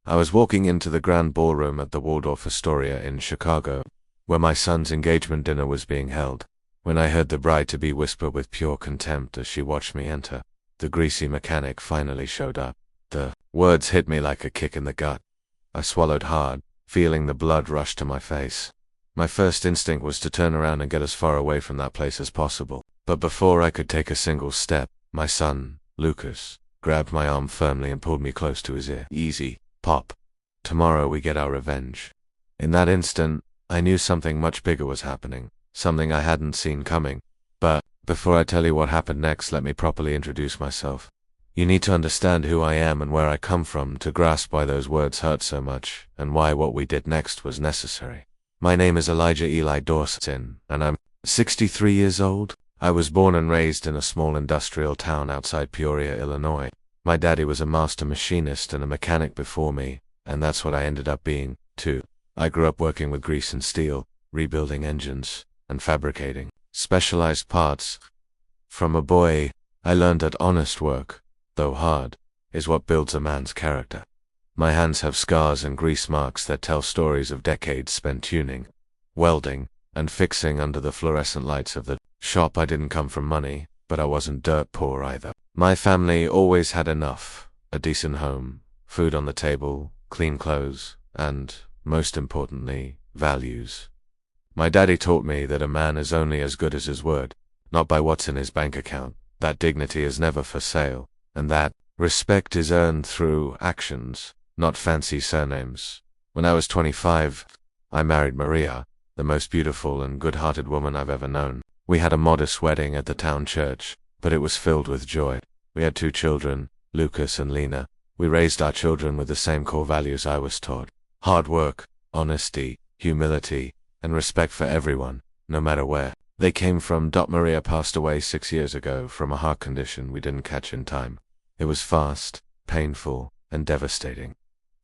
I was walking into the grand ballroom at the Waldorf Astoria in Chicago, where my son's engagement dinner was being held, when I heard the bride-to-be whisper with pure contempt as she watched me enter. The greasy mechanic finally showed up. The words hit me like a kick in the gut. I swallowed hard, feeling the blood rush to my face. My first instinct was to turn around and get as far away from that place as possible. But before I could take a single step, my son, Lucas, grabbed my arm firmly and pulled me close to his ear. "Easy, Pop. Tomorrow we get our revenge." In that instant, I knew something much bigger was happening, something I hadn't seen coming. But before I tell you what happened next, let me properly introduce myself. You need to understand who I am and where I come from to grasp why those words hurt so much, and why what we did next was necessary. My name is Elijah Eli Dawson, and I'm 63 years old. I was born and raised in a small industrial town outside Peoria, Illinois. My daddy was a master machinist and a mechanic before me, and that's what I ended up being, too. I grew up working with grease and steel, rebuilding engines, and fabricating specialized parts. From a boy, I learned that honest work, though hard, is what builds a man's character. My hands have scars and grease marks that tell stories of decades spent tuning, welding, and fixing under the fluorescent lights of the shop. I didn't come from money, but I wasn't dirt poor either. My family always had enough: a decent home, food on the table, clean clothes, and, most importantly, values. My daddy taught me that a man is only as good as his word, not by what's in his bank account, that dignity is never for sale, and that respect is earned through actions, not fancy surnames. When I was 25, I married Maria, the most beautiful and good-hearted woman I've ever known. We had a modest wedding at the town church, but it was filled with joy. We had 2 children, Lucas and Lena. We raised our children with the same core values I was taught: hard work, honesty, humility, and respect for everyone, no matter where they came from. Maria passed away 6 years ago from a heart condition we didn't catch in time. It was fast, painful, and devastating.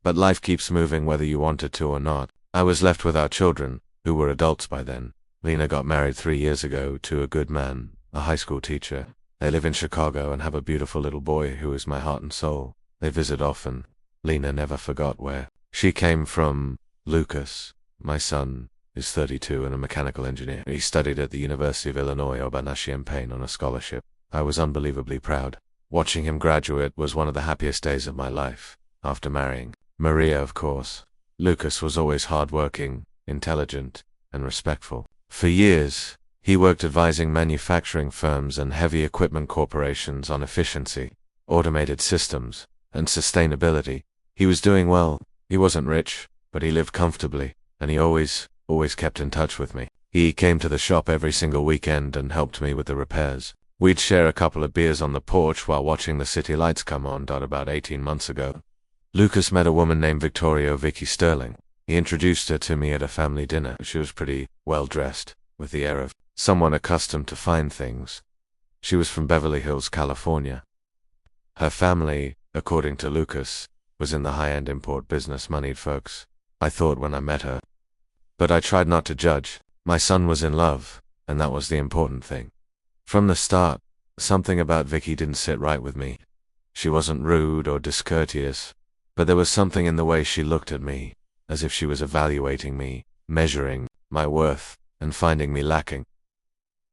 But life keeps moving whether you want it to or not. I was left with our children, who were adults by then. Lena got married 3 years ago to a good man, a high school teacher. They live in Chicago and have a beautiful little boy who is my heart and soul. They visit often. Lena never forgot where she came from. Lucas, my son, is 32 and a mechanical engineer. He studied at the University of Illinois Urbana-Champaign on a scholarship. I was unbelievably proud. Watching him graduate was one of the happiest days of my life. After marrying Maria, of course, Lucas was always hardworking, intelligent, and respectful. For years, he worked advising manufacturing firms and heavy equipment corporations on efficiency, automated systems, and sustainability. He was doing well. He wasn't rich, but he lived comfortably, and he always kept in touch with me. He came to the shop every single weekend and helped me with the repairs. We'd share a couple of beers on the porch while watching the city lights come on. About 18 months ago, Lucas met a woman named Vicky Sterling. He introduced her to me at a family dinner. She was pretty well dressed, with the air of someone accustomed to fine things. She was from Beverly Hills, California. Her family, according to Lucas, was in the high-end import business, moneyed folks, I thought when I met her. But I tried not to judge. My son was in love, and that was the important thing. From the start, something about Vicky didn't sit right with me. She wasn't rude or discourteous, but there was something in the way she looked at me, as if she was evaluating me, measuring my worth, and finding me lacking.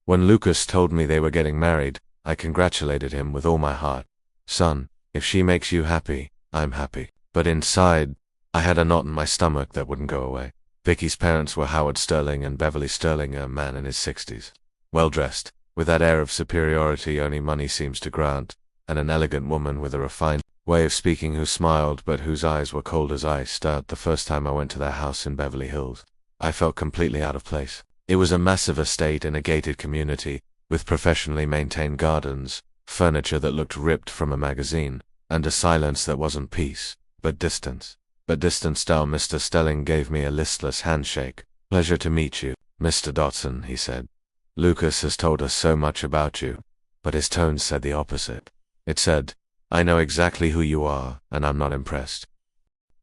When Lucas told me they were getting married, I congratulated him with all my heart. "Son, if she makes you happy, I'm happy." But inside, I had a knot in my stomach that wouldn't go away. Vicky's parents were Howard Sterling and Beverly Sterling, a man in his 60s. Well-dressed, with that air of superiority only money seems to grant, and an elegant woman with a refined way of speaking who smiled but whose eyes were cold as ice. The first time I went to their house in Beverly Hills, I felt completely out of place. It was a massive estate in a gated community, with professionally maintained gardens, furniture that looked ripped from a magazine, and a silence that wasn't peace, but distance. But distance down. Mr. Sterling gave me a listless handshake. "Pleasure to meet you, Mr. Dotson," he said. "Lucas has told us so much about you." But his tone said the opposite. It said, "I know exactly who you are, and I'm not impressed."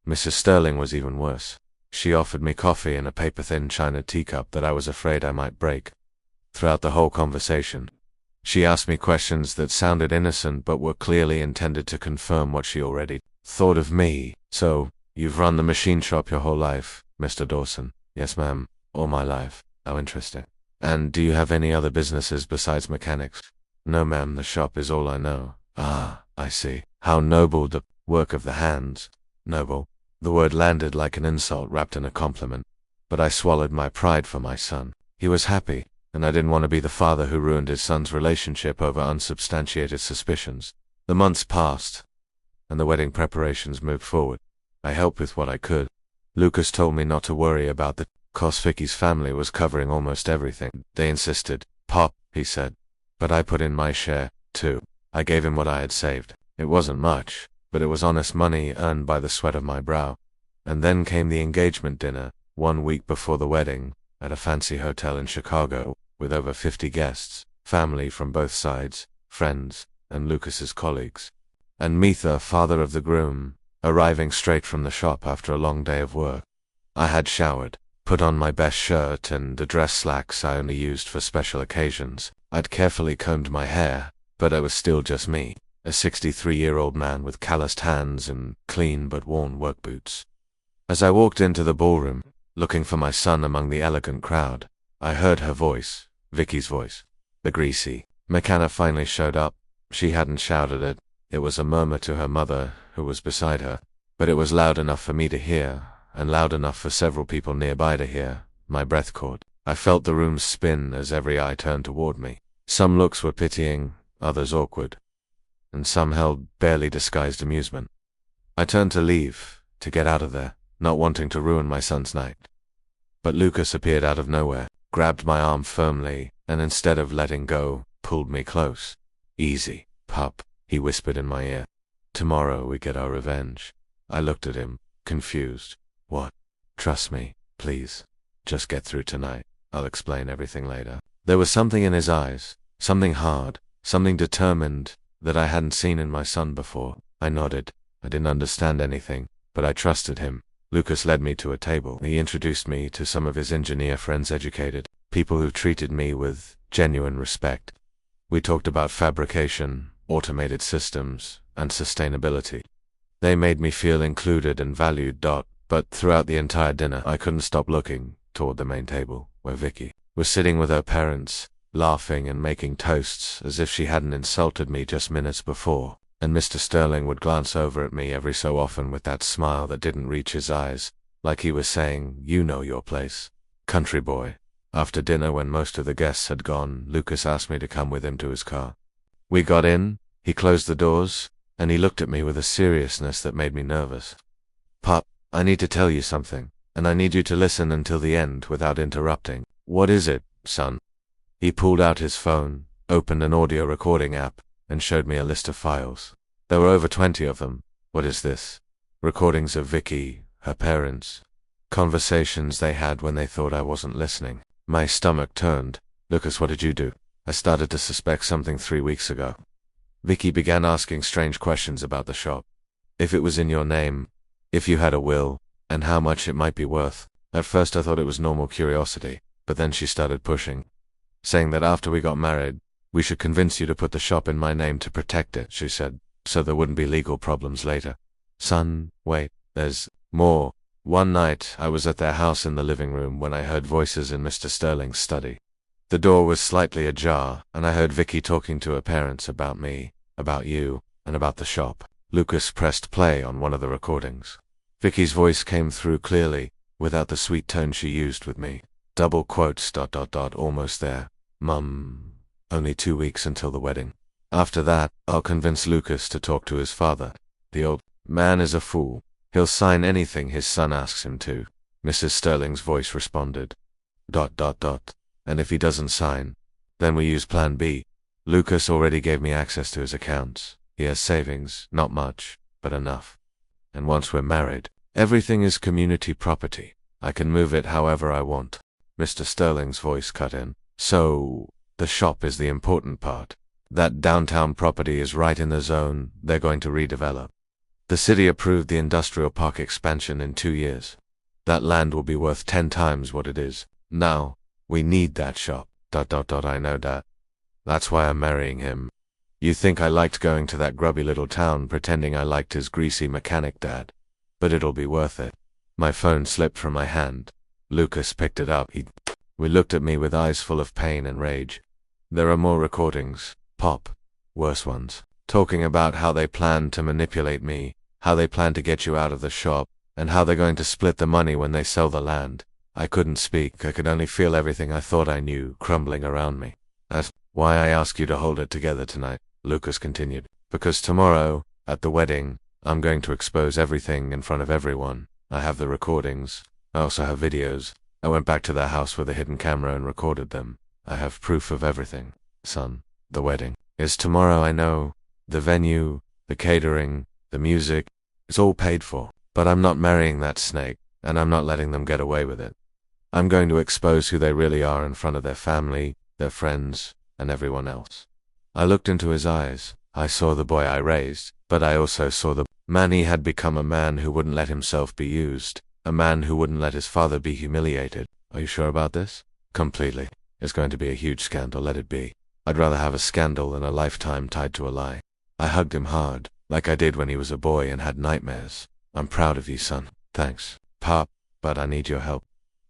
Mrs. Sterling was even worse. She offered me coffee in a paper-thin china teacup that I was afraid I might break. Throughout the whole conversation, she asked me questions that sounded innocent but were clearly intended to confirm what she already thought of me. "So, You've run the machine shop your whole life, Mr. Dawson. Yes, ma'am. All my life. How interesting. And do you have any other businesses besides mechanics? No, ma'am, the shop is all I know. Ah, I see. How noble the work of the hands. Noble. The word landed like an insult wrapped in a compliment. But I swallowed my pride for my son. He was happy, and I didn't want to be the father who ruined his son's relationship over unsubstantiated suspicions. The months passed, and the wedding preparations moved forward. I helped with what I could. Lucas told me not to worry about the cost. Vicky's family was covering almost everything. They insisted. Pop, he said. But I put in my share, too. I gave him what I had saved. It wasn't much, but it was honest money earned by the sweat of my brow. And then came the engagement dinner, 1 week before the wedding, at a fancy hotel in Chicago, with over 50 guests, family from both sides, friends, and Lucas's colleagues. And Mitha, father of the groom, arriving straight from the shop after a long day of work. I had showered, put on my best shirt and the dress slacks I only used for special occasions. I'd carefully combed my hair, but I was still just me, a 63-year-old man with calloused hands and clean but worn work boots. As I walked into the ballroom, looking for my son among the elegant crowd, I heard her voice, Vicky's voice. The greasy McKenna finally showed up. She hadn't shouted it. It was a murmur to her mother, who was beside her, but it was loud enough for me to hear, and loud enough for several people nearby to hear. My breath caught. I felt the room spin as every eye turned toward me. Some looks were pitying, others awkward, and some held barely disguised amusement. I turned to leave, to get out of there, not wanting to ruin my son's night. But Lucas appeared out of nowhere, grabbed my arm firmly, and instead of letting go, pulled me close. Easy, pup, he whispered in my ear. Tomorrow we get our revenge. I looked at him, confused. What? Trust me, please. Just get through tonight. I'll explain everything later. There was something in his eyes, something hard, something determined, that I hadn't seen in my son before. I nodded. I didn't understand anything, but I trusted him. Lucas led me to a table. He introduced me to some of his engineer friends, educated, people who treated me with genuine respect. We talked about fabrication, automated systems, and sustainability. They made me feel included and valued. But throughout the entire dinner, I couldn't stop looking toward the main table, where Vicky was sitting with her parents, laughing and making toasts as if she hadn't insulted me just minutes before. And Mr. Sterling would glance over at me every so often with that smile that didn't reach his eyes, like he was saying, "You know your place, country boy." After dinner, when most of the guests had gone, Lucas asked me to come with him to his car. We got in, he closed the doors, and he looked at me with a seriousness that made me nervous. "Pop, I need to tell you something, and I need you to listen until the end without interrupting." "What is it, son?" He pulled out his phone, opened an audio recording app, and showed me a list of files. There were over 20 of them. "What is this?" "Recordings of Vicky, her parents. Conversations they had when they thought I wasn't listening." My stomach turned. "Lucas, what did you do?" "I started to suspect something 3 weeks ago." Vicky began asking strange questions about the shop. If it was in your name, if you had a will, and how much it might be worth. At first I thought it was normal curiosity, but then she started pushing, saying that after we got married, we should convince you to put the shop in my name to protect it, she said, so there wouldn't be legal problems later. "Son, wait, there's more." One night, I was at their house in the living room when I heard voices in Mr. Sterling's study. The door was slightly ajar, and I heard Vicky talking to her parents about me, about you, and about the shop. Lucas pressed play on one of the recordings. Vicky's voice came through clearly, without the sweet tone she used with me. Double quotes, ... almost there. "Mum, only 2 weeks until the wedding. After that, I'll convince Lucas to talk to his father. The old man is a fool. He'll sign anything his son asks him to." Mrs. Sterling's voice responded. ... And if he doesn't sign, then we use Plan B. Lucas already gave me access to his accounts. He has savings, not much, but enough. And once we're married, everything is community property. I can move it however I want. Mr. Sterling's voice cut in. "So, the shop is the important part. That downtown property is right in the zone they're going to redevelop. The city approved the industrial park expansion in 2 years. That land will be worth 10 times what it is. Now, we need that shop. ... I know that. That's why I'm marrying him. You think I liked going to that grubby little town pretending I liked his greasy mechanic dad. but it'll be worth it. My phone slipped from my hand. Lucas picked it up. We looked at me with eyes full of pain and rage. There are more recordings, Pop. Worse ones. Talking about how they plan to manipulate me, how they plan to get you out of the shop, and how they're going to split the money when they sell the land. I couldn't speak. I could only feel everything I thought I knew crumbling around me. That's why I ask you to hold it together tonight, Lucas continued. Because tomorrow, at the wedding, I'm going to expose everything in front of everyone. I have the recordings. I also have videos. I went back to their house with a hidden camera and recorded them. I have proof of everything. Son, the wedding is tomorrow, I know. The venue, the catering, the music, it's all paid for. But I'm not marrying that snake, and I'm not letting them get away with it. I'm going to expose who they really are in front of their family, their friends, and everyone else. I looked into his eyes. I saw the boy I raised, but I also saw the man he had become, a man who wouldn't let himself be used, a man who wouldn't let his father be humiliated. Are you sure about this? Completely. It's going to be a huge scandal, let it be. I'd rather have a scandal than a lifetime tied to a lie. I hugged him hard, like I did when he was a boy and had nightmares. I'm proud of you, son. Thanks, Pop, but I need your help.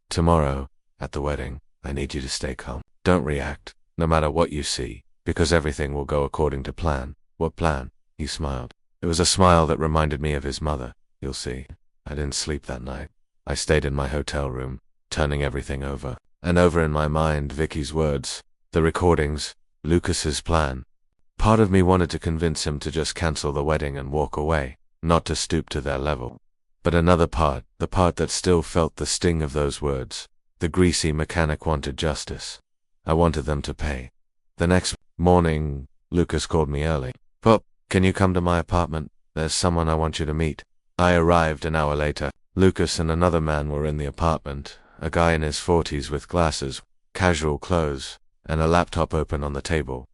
Tomorrow, at the wedding, I need you to stay calm. Don't react, no matter what you see, because everything will go according to plan. What plan? He smiled. It was a smile that reminded me of his mother. You'll see. I didn't sleep that night. I stayed in my hotel room, turning everything over. And over in my mind, Vicky's words, the recordings, Lucas's plan. Part of me wanted to convince him to just cancel the wedding and walk away, not to stoop to their level. But another part, the part that still felt the sting of those words, the greasy mechanic, wanted justice. I wanted them to pay. The next morning, Lucas called me early. Pop, can you come to my apartment? There's someone I want you to meet. I arrived an hour later. Lucas and another man were in the apartment, a guy in his 40s with glasses, casual clothes, and a laptop open on the table.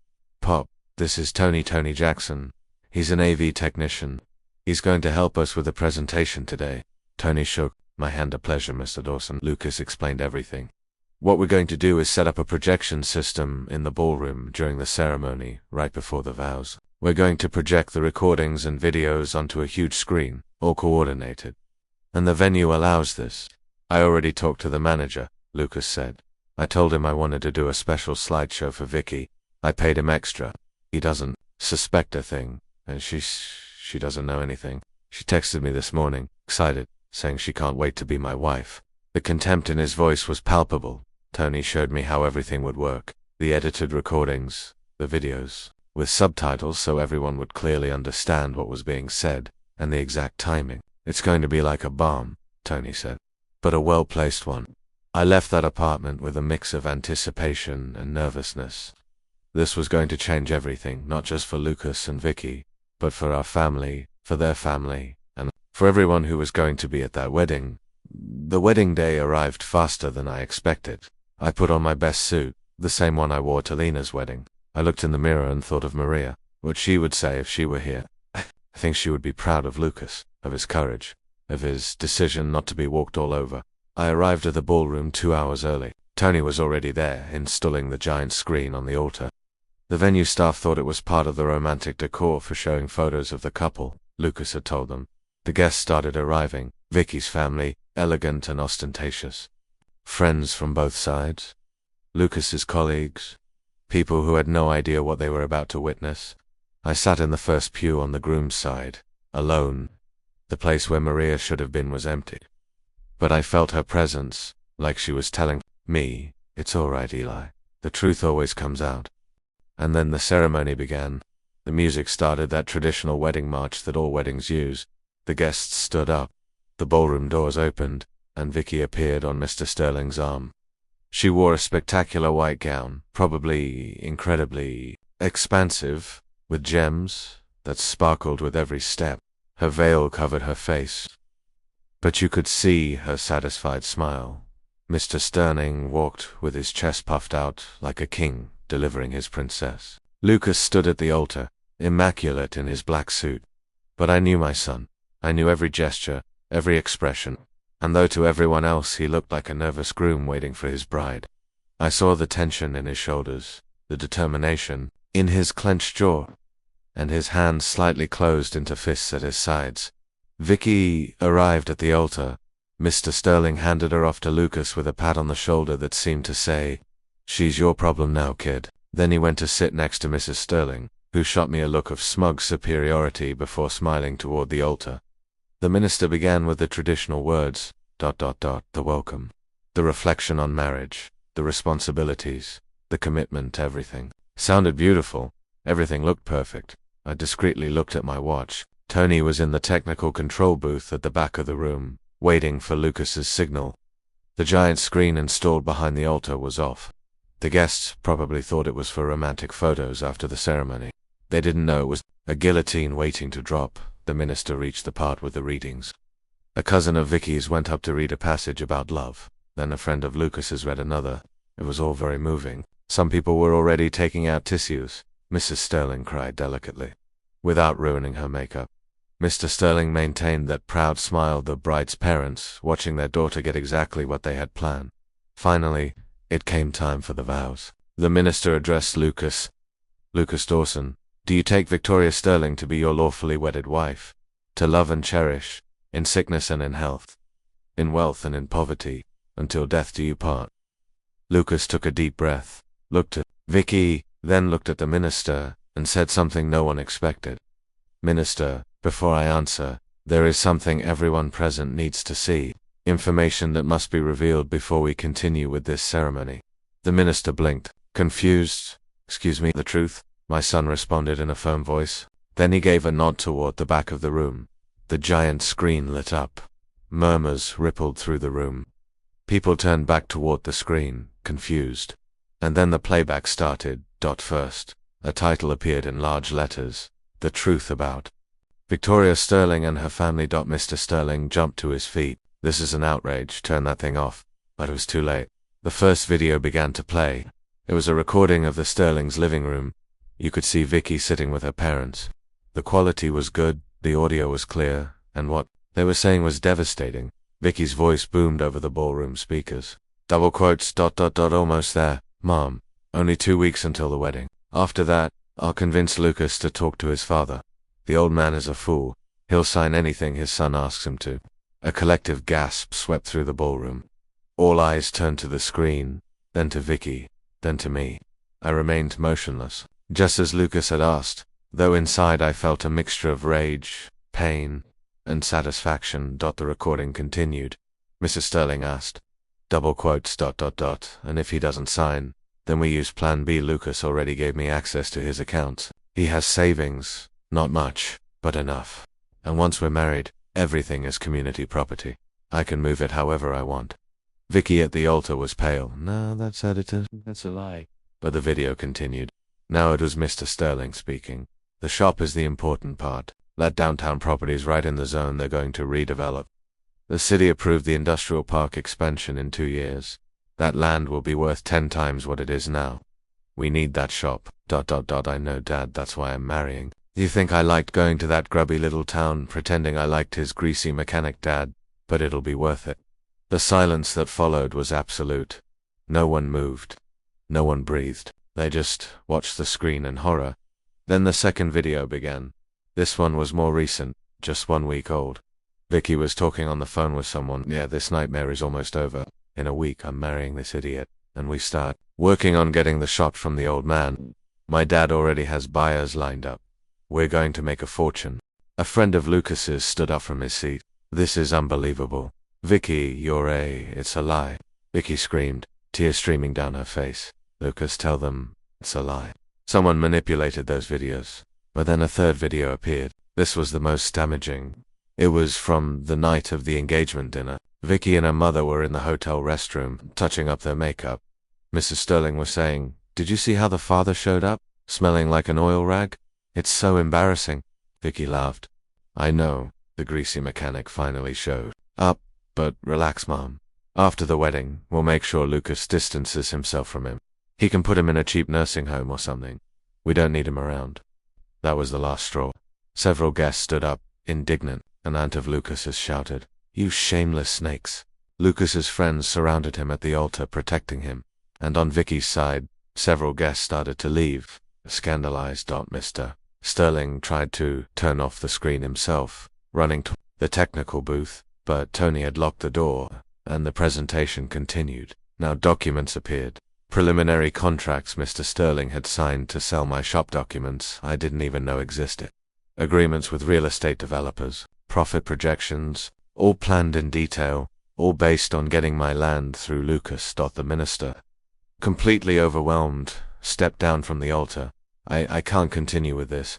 Pop, this is Tony Jackson. He's an AV technician. He's going to help us with the presentation today. Tony shook my hand. A pleasure, Mr. Dawson. Lucas explained everything. What we're going to do is set up a projection system in the ballroom during the ceremony, right before the vows. We're going to project the recordings and videos onto a huge screen, all coordinated. And the venue allows this. I already talked to the manager, Lucas said. I told him I wanted to do a special slideshow for Vicky. I paid him extra. He doesn't suspect a thing, and she doesn't know anything. She texted me this morning, excited, saying she can't wait to be my wife. The contempt in his voice was palpable. Tony showed me how everything would work. The edited recordings, the videos, with subtitles so everyone would clearly understand what was being said, and the exact timing. It's going to be like a bomb, Tony said, but a well-placed one. I left that apartment with a mix of anticipation and nervousness. This was going to change everything, not just for Lucas and Vicky, but for our family, for their family, and for everyone who was going to be at that wedding. The wedding day arrived faster than I expected. I put on my best suit, the same one I wore to Lena's wedding. I looked in the mirror and thought of Maria, what she would say if she were here. I think she would be proud of Lucas, of his courage, of his decision not to be walked all over. I arrived at the ballroom 2 hours early. Tony was already there, installing the giant screen on the altar. The venue staff thought it was part of the romantic decor for showing photos of the couple, Lucas had told them. The guests started arriving, Vicky's family, elegant and ostentatious. Friends from both sides. Lucas's colleagues. People who had no idea what they were about to witness. I sat in the first pew on the groom's side, alone. The place where Maria should have been was empty. But I felt her presence, like she was telling me, it's all right, Eli. The truth always comes out. And then the ceremony began. The music started, that traditional wedding march that all weddings use. The guests stood up. The ballroom doors opened, and Vicky appeared on Mr. Sterling's arm. She wore a spectacular white gown, probably incredibly expansive, with gems that sparkled with every step. Her veil covered her face, but you could see her satisfied smile. Mr. Sterling walked with his chest puffed out like a king delivering his princess. Lucas stood at the altar, immaculate in his black suit. But I knew my son. I knew every gesture, every expression, and though to everyone else he looked like a nervous groom waiting for his bride, I saw the tension in his shoulders, the determination in his clenched jaw, and his hands slightly closed into fists at his sides. Vicky arrived at the altar. Mr. Sterling handed her off to Lucas with a pat on the shoulder that seemed to say, "She's your problem now, kid." Then he went to sit next to Mrs. Sterling, who shot me a look of smug superiority before smiling toward the altar. The minister began with the traditional words, ... the welcome, the reflection on marriage, the responsibilities, the commitment, everything. Sounded beautiful. Everything looked perfect. I discreetly looked at my watch. Tony was in the technical control booth at the back of the room, waiting for Lucas's signal. The giant screen installed behind the altar was off. The guests probably thought it was for romantic photos after the ceremony. They didn't know it was a guillotine waiting to drop. The minister reached the part with the readings. A cousin of Vicky's went up to read a passage about love. Then a friend of Lucas's read another. It was all very moving. Some people were already taking out tissues. Mrs. Sterling cried delicately, without ruining her makeup. Mr. Sterling maintained that proud smile of the bride's parents, watching their daughter get exactly what they had planned. Finally, it came time for the vows. The minister addressed Lucas. "Lucas Dawson, do you take Victoria Sterling to be your lawfully wedded wife, to love and cherish, in sickness and in health, in wealth and in poverty, until death do you part?" Lucas took a deep breath, looked at Vicky, then looked at the minister, and said something no one expected. "Minister, before I answer, there is something everyone present needs to see, information that must be revealed before we continue with this ceremony." The minister blinked, confused. "Excuse me, the truth?" my son responded in a firm voice. Then he gave a nod toward the back of the room. The giant screen lit up. Murmurs rippled through the room. People turned back toward the screen, confused. And then the playback started. First, a title appeared in large letters. "The Truth About Victoria Sterling and Her Family." Mr. Sterling jumped to his feet. "This is an outrage. Turn that thing off." But it was too late. The first video began to play. It was a recording of the Sterling's living room. You could see Vicky sitting with her parents. The quality was good, the audio was clear, and what they were saying was devastating. Vicky's voice boomed over the ballroom speakers. Double quotes, ... almost there, Mom. Only 2 weeks until the wedding. After that, I'll convince Lucas to talk to his father. The old man is a fool. He'll sign anything his son asks him to. A collective gasp swept through the ballroom. All eyes turned to the screen, then to Vicky, then to me. I remained motionless, just as Lucas had asked, though inside I felt a mixture of rage, pain, and satisfaction. The recording continued. Mrs. Sterling asked, double quotes, ... and if he doesn't sign, then we use Plan B. Lucas already gave me access to his accounts. He has savings, not much, but enough. And once we're married, everything is community property. I can move it however I want. Vicky at the altar was pale. "No, that's edited. That's a lie." But the video continued. Now it was Mr. Sterling speaking. "The shop is the important part. Let downtown properties right in the zone they're going to redevelop. The city approved the industrial park expansion in 2 years. That land will be worth 10 times what it is now. We need that shop. ... I know, Dad, that's why I'm marrying. You think I liked going to that grubby little town, pretending I liked his greasy mechanic dad, but it'll be worth it." The silence that followed was absolute. No one moved. No one breathed. They just watched the screen in horror. Then the second video began. This one was more recent, just 1 week old. Vicky was talking on the phone with someone. "Yeah, this nightmare is almost over. In a week I'm marrying this idiot, and we start working on getting the shop from the old man. My dad already has buyers lined up. We're going to make a fortune." A friend of Lucas's stood up from his seat. "This is unbelievable. Vicky, it's a lie." Vicky screamed, tears streaming down her face. "Lucas, tell them it's a lie. Someone manipulated those videos." But then a third video appeared. This was the most damaging. It was from the night of the engagement dinner. Vicky and her mother were in the hotel restroom, touching up their makeup. Mrs. Sterling was saying, "Did you see how the father showed up, smelling like an oil rag? It's so embarrassing." Vicky laughed. "I know," the greasy mechanic finally showed up, "but relax, Mom. After the wedding, we'll make sure Lucas distances himself from him. He can put him in a cheap nursing home or something. We don't need him around." That was the last straw. Several guests stood up, indignant. An aunt of Lucas's shouted, "You shameless snakes." Lucas's friends surrounded him at the altar, protecting him. And on Vicky's side, several guests started to leave, scandalized. Mr. Sterling tried to turn off the screen himself, running the technical booth, but Tony had locked the door, and the presentation continued. Now documents appeared. Preliminary contracts Mr. Sterling had signed to sell my shop documents I didn't even know existed. Agreements with real estate developers, profit projections, all planned in detail, all based on getting my land through Lucas. The minister, completely overwhelmed, stepped down from the altar. I can't continue with this.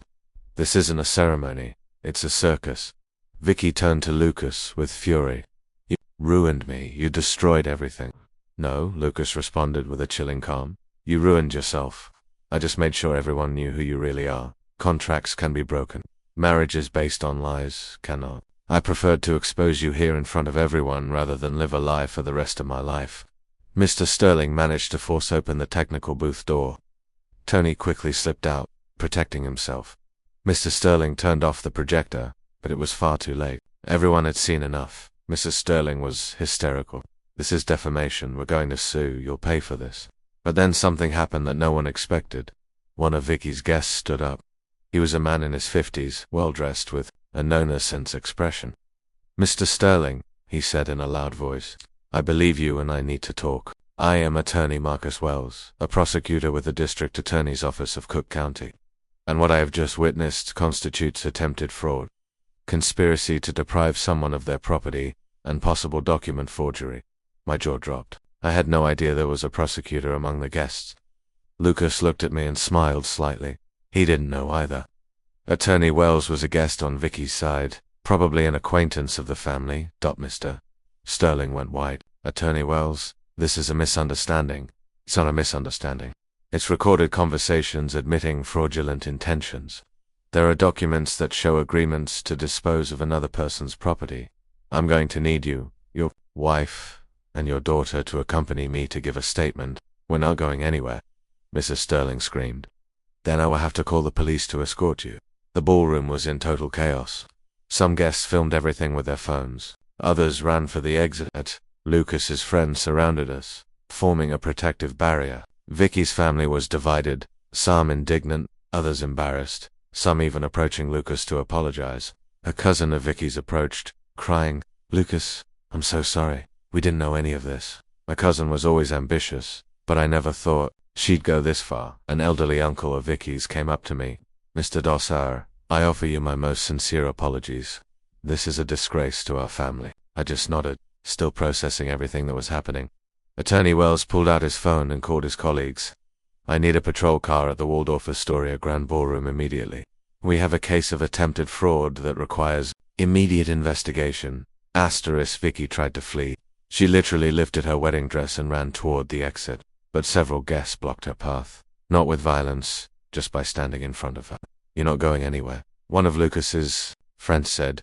This isn't a ceremony, it's a circus. Vicky turned to Lucas with fury. You ruined me, you destroyed everything. No, Lucas responded with a chilling calm. You ruined yourself. I just made sure everyone knew who you really are. Contracts can be broken. Marriages based on lies cannot. I preferred to expose you here in front of everyone rather than live a lie for the rest of my life. Mr. Sterling managed to force open the technical booth door. Tony quickly slipped out, protecting himself. Mr. Sterling turned off the projector, but it was far too late. Everyone had seen enough. Mrs. Sterling was hysterical. This is defamation. We're going to sue. You'll pay for this. But then something happened that no one expected. One of Vicky's guests stood up. He was a man in his 50s, well-dressed, with a no-nonsense expression. Mr. Sterling, he said in a loud voice, I believe you and I need to talk. I am Attorney Marcus Wells, a prosecutor with the District Attorney's Office of Cook County. And what I have just witnessed constitutes attempted fraud, conspiracy to deprive someone of their property, and possible document forgery. My jaw dropped. I had no idea there was a prosecutor among the guests. Lucas looked at me and smiled slightly. He didn't know either. Attorney Wells was a guest on Vicky's side, probably an acquaintance of the family. Mr. Sterling went white. Attorney Wells, this is a misunderstanding. It's not a misunderstanding. It's recorded conversations admitting fraudulent intentions. There are documents that show agreements to dispose of another person's property. I'm going to need you, your wife, and your daughter to accompany me to give a statement. We're not going anywhere, Mrs. Sterling screamed. Then I will have to call the police to escort you. The ballroom was in total chaos. Some guests filmed everything with their phones. Others ran for the exit. Lucas's friends surrounded us, forming a protective barrier. Vicky's family was divided, some indignant, others embarrassed, some even approaching Lucas to apologize. A cousin of Vicky's approached, crying, Lucas, I'm so sorry. We didn't know any of this. My cousin was always ambitious, but I never thought she'd go this far. An elderly uncle of Vicky's came up to me. Mr. Dossar, I offer you my most sincere apologies. This is a disgrace to our family. I just nodded, still processing everything that was happening. Attorney Wells pulled out his phone and called his colleagues. I need a patrol car at the Waldorf Astoria Grand Ballroom immediately. We have a case of attempted fraud that requires immediate investigation. Vicky tried to flee. She literally lifted her wedding dress and ran toward the exit, but several guests blocked her path. Not with violence, just by standing in front of her. You're not going anywhere. One of Lucas's friends said,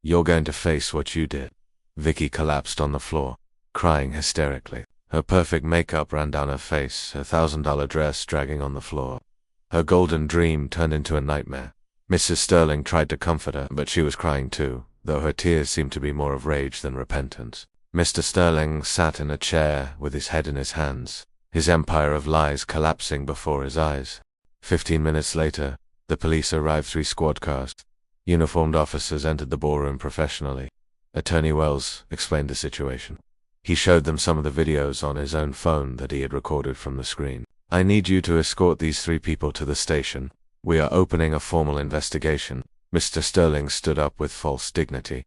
You're going to face what you did. Vicky collapsed on the floor, crying hysterically. Her perfect makeup ran down her face, her $1,000 dress dragging on the floor. Her golden dream turned into a nightmare. Mrs. Sterling tried to comfort her, but she was crying too, though her tears seemed to be more of rage than repentance. Mr. Sterling sat in a chair with his head in his hands, his empire of lies collapsing before his eyes. 15 minutes later, the police arrived, 3 squad cars. Uniformed officers entered the ballroom professionally. Attorney Wells explained the situation. He showed them some of the videos on his own phone that he had recorded from the screen. I need you to escort these 3 people to the station. We are opening a formal investigation. Mr. Sterling stood up with false dignity.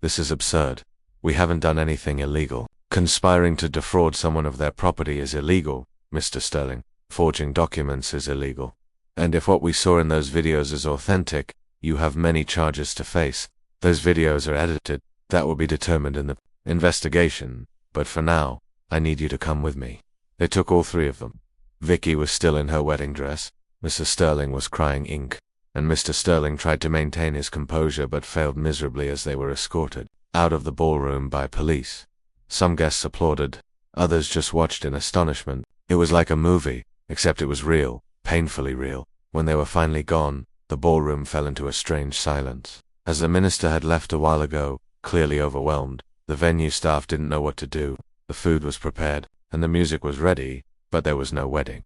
This is absurd. We haven't done anything illegal. Conspiring to defraud someone of their property is illegal, Mr. Sterling. Forging documents is illegal. And if what we saw in those videos is authentic, you have many charges to face. Those videos are edited. That will be determined in the investigation, but for now, I need you to come with me. They took all 3 of them. Vicky was still in her wedding dress. Mrs. Sterling was crying ink, and Mr. Sterling tried to maintain his composure but failed miserably as they were escorted out of the ballroom by police. Some guests applauded, others just watched in astonishment. It was like a movie, except it was real, painfully real. When they were finally gone, the ballroom fell into a strange silence. As the minister had left a while ago, clearly overwhelmed, the venue staff didn't know what to do. The food was prepared, and the music was ready, but there was no wedding.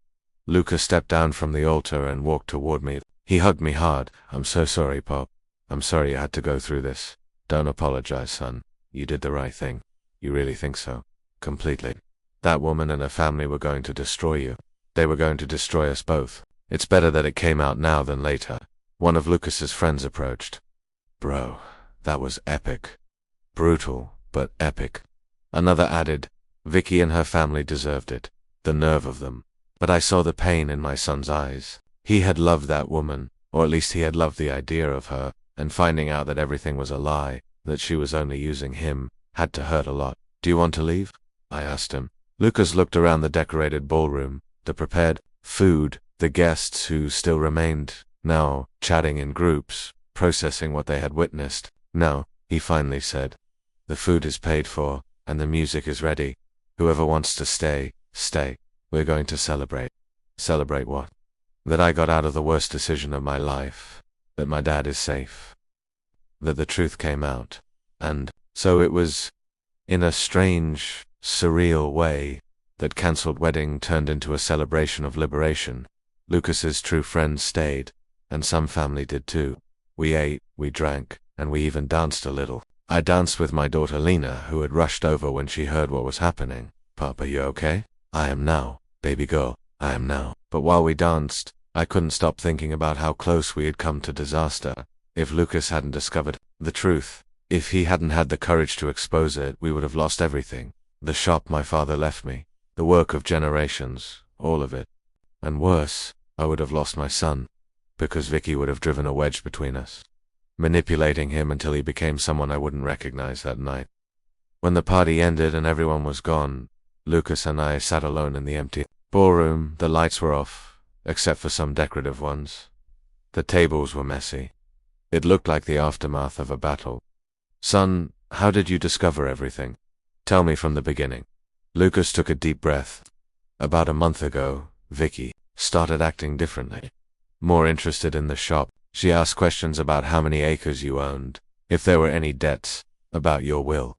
Lucas stepped down from the altar and walked toward me. He hugged me hard. I'm so sorry, Pop. I'm sorry you had to go through this. Don't apologize, son. You did the right thing. You really think so? Completely. That woman and her family were going to destroy you. They were going to destroy us both. It's better that it came out now than later. One of Lucas's friends approached. Bro, that was epic. Brutal, but epic. Another added, Vicky and her family deserved it. The nerve of them. But I saw the pain in my son's eyes. He had loved that woman, or at least he had loved the idea of her, and finding out that everything was a lie, that she was only using him, had to hurt a lot. Do you want to leave? I asked him. Lucas looked around the decorated ballroom, the prepared food, the guests who still remained, now chatting in groups, processing what they had witnessed. No, he finally said. The food is paid for, and the music is ready. Whoever wants to stay, stay. We're going to celebrate. Celebrate what? That I got out of the worst decision of my life. That my dad is safe. That the truth came out. And so it was, in a strange, surreal way, that cancelled wedding turned into a celebration of liberation. Lucas's true friends stayed, and some family did too. We ate, we drank, and we even danced a little. I danced with my daughter Lena, who had rushed over when she heard what was happening. Papa, you okay? I am now, baby girl, I am now. But while we danced, I couldn't stop thinking about how close we had come to disaster. If Lucas hadn't discovered the truth, if he hadn't had the courage to expose it, we would have lost everything. The shop my father left me, the work of generations, all of it. And worse, I would have lost my son, because Vicky would have driven a wedge between us, manipulating him until he became someone I wouldn't recognize that night. When the party ended and everyone was gone, Lucas and I sat alone in the empty ballroom. The lights were off, except for some decorative ones. The tables were messy. It looked like the aftermath of a battle. Son, how did you discover everything? Tell me from the beginning. Lucas took a deep breath. About a month ago, Vicky started acting differently. More interested in the shop. She asked questions about how many acres you owned, if there were any debts, about your will.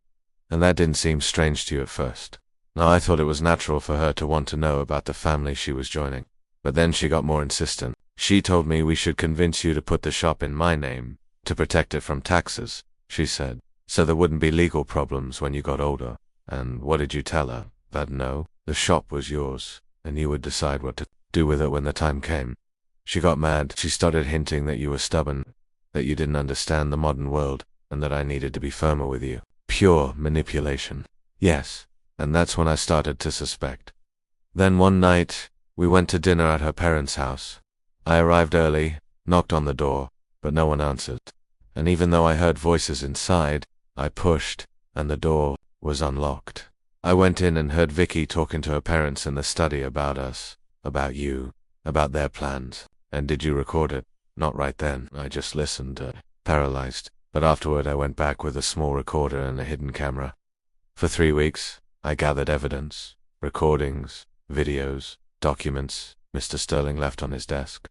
And that didn't seem strange to you at first. Now I thought it was natural for her to want to know about the family she was joining. But then she got more insistent. She told me we should convince you to put the shop in my name, to protect it from taxes, she said, so there wouldn't be legal problems when you got older. And what did you tell her? That no, the shop was yours, and you would decide what to do with it when the time came. She got mad. She started hinting that you were stubborn, that you didn't understand the modern world, and that I needed to be firmer with you. Pure manipulation. Yes, and that's when I started to suspect. Then one night, we went to dinner at her parents' house. I arrived early, knocked on the door, but no one answered. And even though I heard voices inside, I pushed, and the door was unlocked. I went in and heard Vicky talking to her parents in the study about us, about you, about their plans. And did you record it? Not right then. I just listened, paralyzed. But afterward I went back with a small recorder and a hidden camera. For 3 weeks, I gathered evidence, recordings, videos, documents Mr. Sterling left on his desk.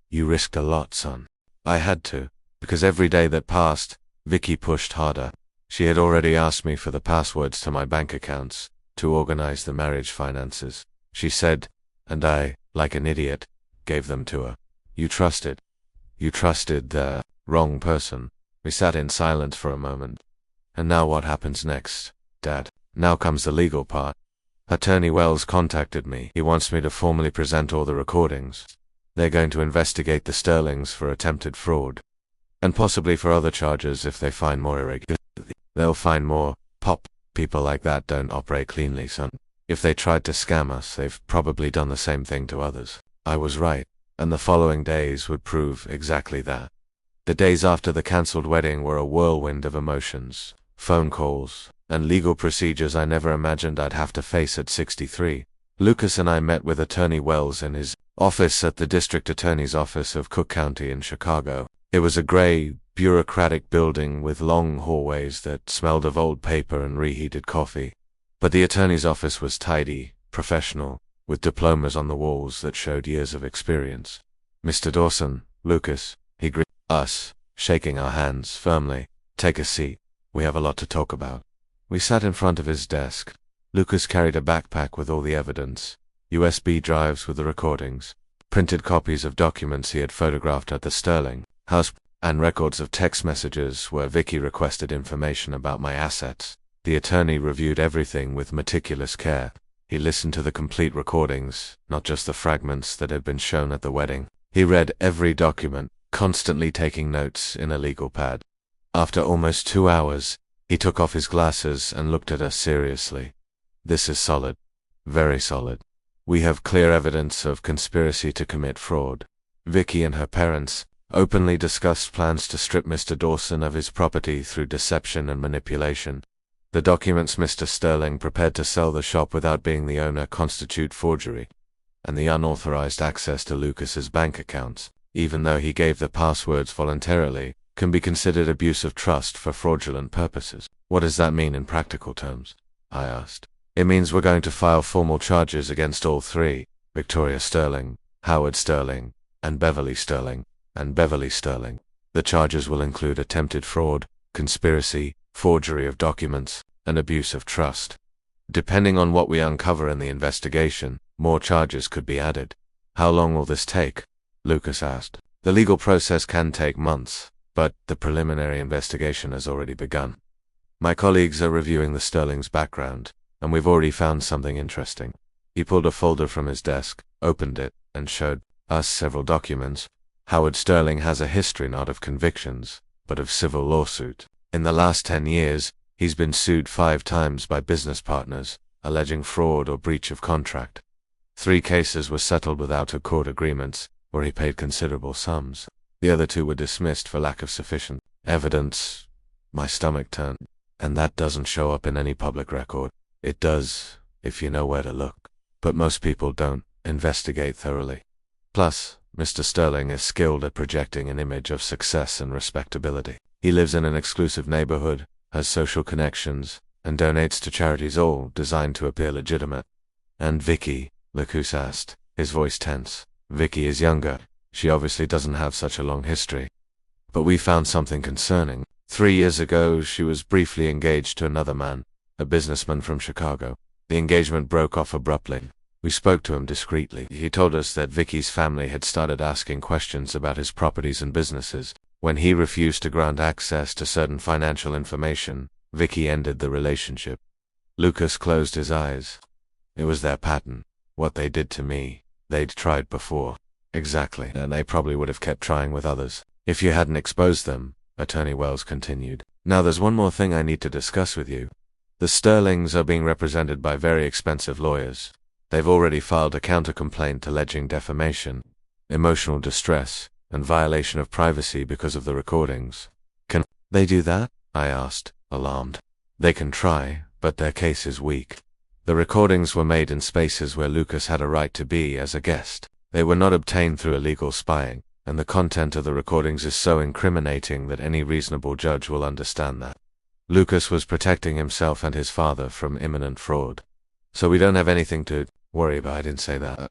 You risked a lot, son. I had to, because every day that passed, Vicky pushed harder. She had already asked me for the passwords to my bank accounts, to organize the marriage finances. She said, and I, like an idiot, gave them to her. You trusted the wrong person. We sat in silence for a moment. And now what happens next, Dad? Now comes the legal part. Attorney Wells contacted me. He wants me to formally present all the recordings. They're going to investigate the Sterlings for attempted fraud, and possibly for other charges if they find more irregularity. They'll find more. People like that don't operate cleanly, son. If they tried to scam us, they've probably done the same thing to others. I was right, and the following days would prove exactly that. The days after the cancelled wedding were a whirlwind of emotions, phone calls, and legal procedures I never imagined I'd have to face at 63. Lucas and I met with Attorney Wells in his office at the District Attorney's Office of Cook County in Chicago. It was a gray, bureaucratic building with long hallways that smelled of old paper and reheated coffee. But the attorney's office was tidy, professional, with diplomas on the walls that showed years of experience. Mr. Dawson, Lucas, he greeted us, shaking our hands firmly. Take a seat. We have a lot to talk about. We sat in front of his desk. Lucas carried a backpack with all the evidence, USB drives with the recordings, printed copies of documents he had photographed at the Sterling house. and records of text messages where Vicky requested information about my assets. The attorney reviewed everything with meticulous care. He listened to the complete recordings, not just the fragments that had been shown at the wedding. He read every document, constantly taking notes in a legal pad. After almost 2 hours, he took off his glasses and looked at us seriously. This is solid. Very solid. We have clear evidence of conspiracy to commit fraud. Vicky and her parents openly discussed plans to strip Mr. Dawson of his property through deception and manipulation. The documents Mr. Sterling prepared to sell the shop without being the owner constitute forgery, and the unauthorized access to Lucas's bank accounts, even though he gave the passwords voluntarily, can be considered abuse of trust for fraudulent purposes. What does that mean in practical terms? I asked. It means we're going to file formal charges against all three, Victoria Sterling, Howard Sterling, and Beverly Sterling, The charges will include attempted fraud, conspiracy, forgery of documents, and abuse of trust. Depending on what we uncover in the investigation, more charges could be added. How long will this take? Lucas asked. The legal process can take months, but the preliminary investigation has already begun. My colleagues are reviewing the Sterling's background, and we've already found something interesting. He pulled a folder from his desk, opened it, and showed us several documents. Howard Sterling has a history not of convictions, but of civil lawsuit. In the last 10 years, he's been sued 5 times by business partners, alleging fraud or breach of contract. 3 cases were settled without court agreements, where he paid considerable sums. The other 2 were dismissed for lack of sufficient evidence. My stomach turned. And that doesn't show up in any public record. It does, if you know where to look. But most people don't investigate thoroughly. Plus, Mr. Sterling is skilled at projecting an image of success and respectability. He lives in an exclusive neighborhood, has social connections, and donates to charities, all designed to appear legitimate. And Vicky? Lucas asked, his voice tense. Vicky is younger. She obviously doesn't have such a long history. But we found something concerning. 3 years ago, she was briefly engaged to another man, a businessman from Chicago. The engagement broke off abruptly. We spoke to him discreetly. He told us that Vicky's family had started asking questions about his properties and businesses. When he refused to grant access to certain financial information, Vicky ended the relationship. Lucas closed his eyes. It was their pattern. What they did to me, they'd tried before. Exactly, and they probably would have kept trying with others, if you hadn't exposed them, Attorney Wells continued. Now there's one more thing I need to discuss with you. The Sterlings are being represented by very expensive lawyers. They've already filed a counter-complaint alleging defamation, emotional distress, and violation of privacy because of the recordings. Can they do that? I asked, alarmed. They can try, but their case is weak. The recordings were made in spaces where Lucas had a right to be as a guest. They were not obtained through illegal spying, and the content of the recordings is so incriminating that any reasonable judge will understand that. Lucas was protecting himself and his father from imminent fraud. So we don't have anything to worry about. I didn't say that.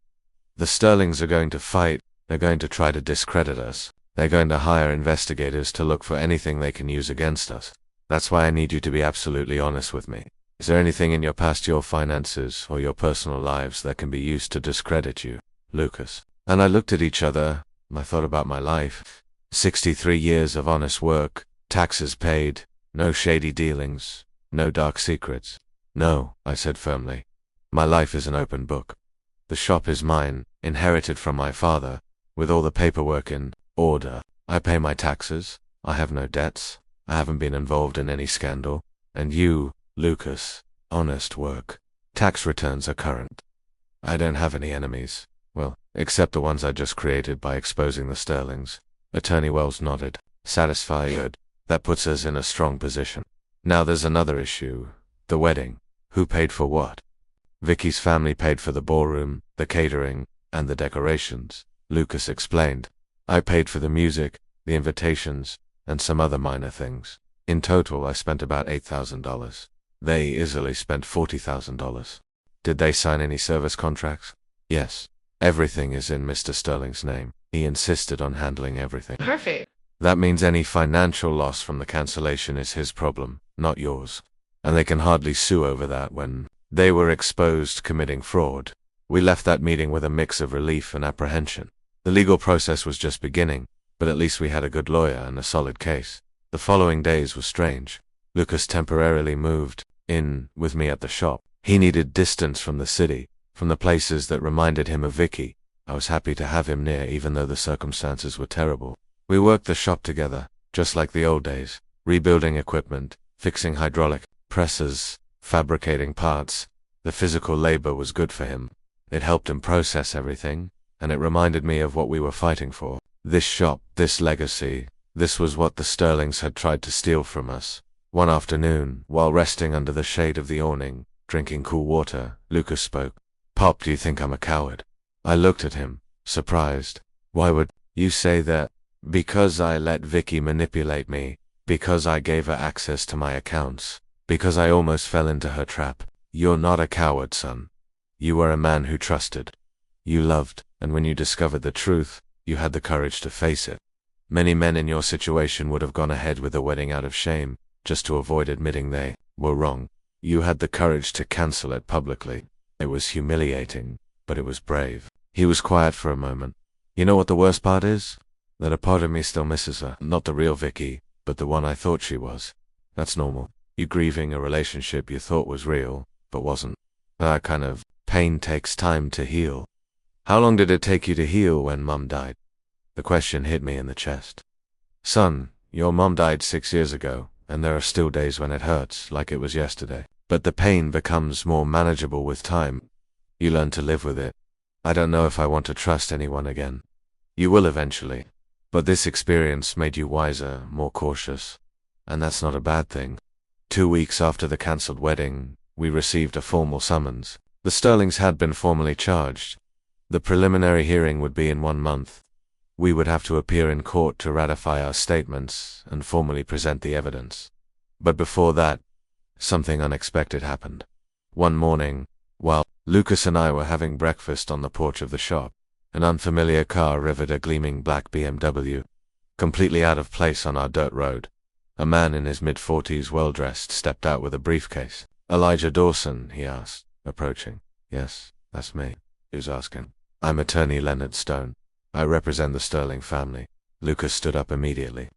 The Sterlings are going to fight. They're going to try to discredit us. They're going to hire investigators to look for anything they can use against us. That's why I need you to be absolutely honest with me. Is there anything in your past, your finances, or your personal lives that can be used to discredit you, Lucas? And I looked at each other. I thought about my life. 63 years of honest work, taxes paid, no shady dealings, no dark secrets. No, I said firmly. My life is an open book. The shop is mine, inherited from my father, with all the paperwork in order. I pay my taxes. I have no debts. I haven't been involved in any scandal. And you, Lucas, honest work. Tax returns are current. I don't have any enemies. Well, except the ones I just created by exposing the Sterlings. Attorney Wells nodded. Satisfied. Good. That puts us in a strong position. Now there's another issue. The wedding. Who paid for what? Vicky's family paid for the ballroom, the catering, and the decorations, Lucas explained. I paid for the music, the invitations, and some other minor things. In total, I spent about $8,000. They easily spent $40,000. Did they sign any service contracts? Yes. Everything is in Mr. Sterling's name. He insisted on handling everything. Perfect. That means any financial loss from the cancellation is his problem, not yours. And they can hardly sue over that when they were exposed committing fraud. We left that meeting with a mix of relief and apprehension. The legal process was just beginning, but at least we had a good lawyer and a solid case. The following days were strange. Lucas temporarily moved in with me at the shop. He needed distance from the city, from the places that reminded him of Vicky. I was happy to have him near even though the circumstances were terrible. We worked the shop together, just like the old days, rebuilding equipment, fixing hydraulic presses, fabricating parts. The physical labor was good for him. It helped him process everything, and it reminded me of what we were fighting for. This shop, this legacy, this was what the Sterlings had tried to steal from us. One afternoon, while resting under the shade of the awning, drinking cool water, Lucas spoke. "Pop, do you think I'm a coward?" I looked at him, surprised. "Why would you say that?" "Because I let Vicky manipulate me, because I gave her access to my accounts, because I almost fell into her trap. You're not a coward, son. You were a man who trusted. You loved, and when you discovered the truth, you had the courage to face it. Many men in your situation would have gone ahead with a wedding out of shame, just to avoid admitting they were wrong. You had the courage to cancel it publicly. It was humiliating, but it was brave." He was quiet for a moment. "You know what the worst part is? That a part of me still misses her. Not the real Vicky, but the one I thought she was. That's normal. You grieving a relationship you thought was real, but wasn't. That kind of pain takes time to heal." "How long did it take you to heal when Mum died?" The question hit me in the chest. "Son, your mom died 6 years ago, and there are still days when it hurts, like it was yesterday. But the pain becomes more manageable with time. You learn to live with it. I don't know if I want to trust anyone again. You will eventually. But this experience made you wiser, more cautious. And that's not a bad thing." 2 weeks after the cancelled wedding, we received a formal summons. The Sterlings had been formally charged. The preliminary hearing would be in 1 month. We would have to appear in court to ratify our statements and formally present the evidence. But before that, something unexpected happened. One morning, while Lucas and I were having breakfast on the porch of the shop, an unfamiliar car rivered a gleaming black BMW, completely out of place on our dirt road. A man in his mid-40s, well-dressed, stepped out with a briefcase. "Elijah Dawson?" he asked, approaching. "Yes, that's me." He was asking. "I'm attorney Leonard Stone. I represent the Sterling family." Lucas stood up immediately.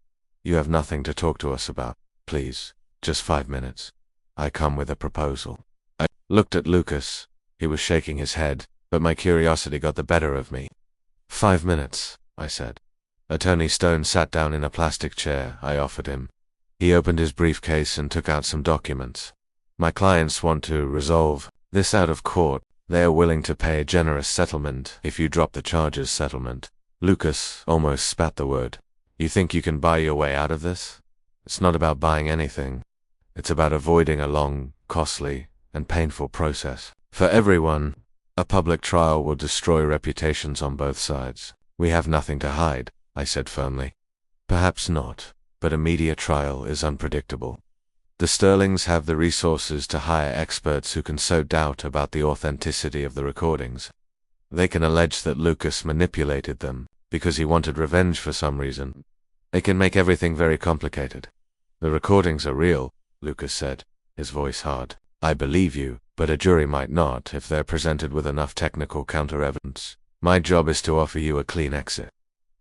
"You have nothing to talk to us about. Please, just 5 minutes. I come with a proposal." I looked at Lucas. He was shaking his head, but my curiosity got the better of me. "5 minutes," I said. Attorney Stone sat down in a plastic chair I offered him. He opened his briefcase and took out some documents. "My clients want to resolve this out of court. They are willing to pay a generous settlement if you drop the charges." Settlement. Lucas almost spat the word. "You think you can buy your way out of this?" "It's not about buying anything. It's about avoiding a long, costly, and painful process. For everyone, a public trial will destroy reputations on both sides. We have nothing to hide," I said firmly. "Perhaps not, but a media trial is unpredictable. The Sterlings have the resources to hire experts who can sow doubt about the authenticity of the recordings. They can allege that Lucas manipulated them because he wanted revenge for some reason. They can make everything very complicated." "The recordings are real," Lucas said, his voice hard. "I believe you, but a jury might not if they're presented with enough technical counter-evidence. My job is to offer you a clean exit.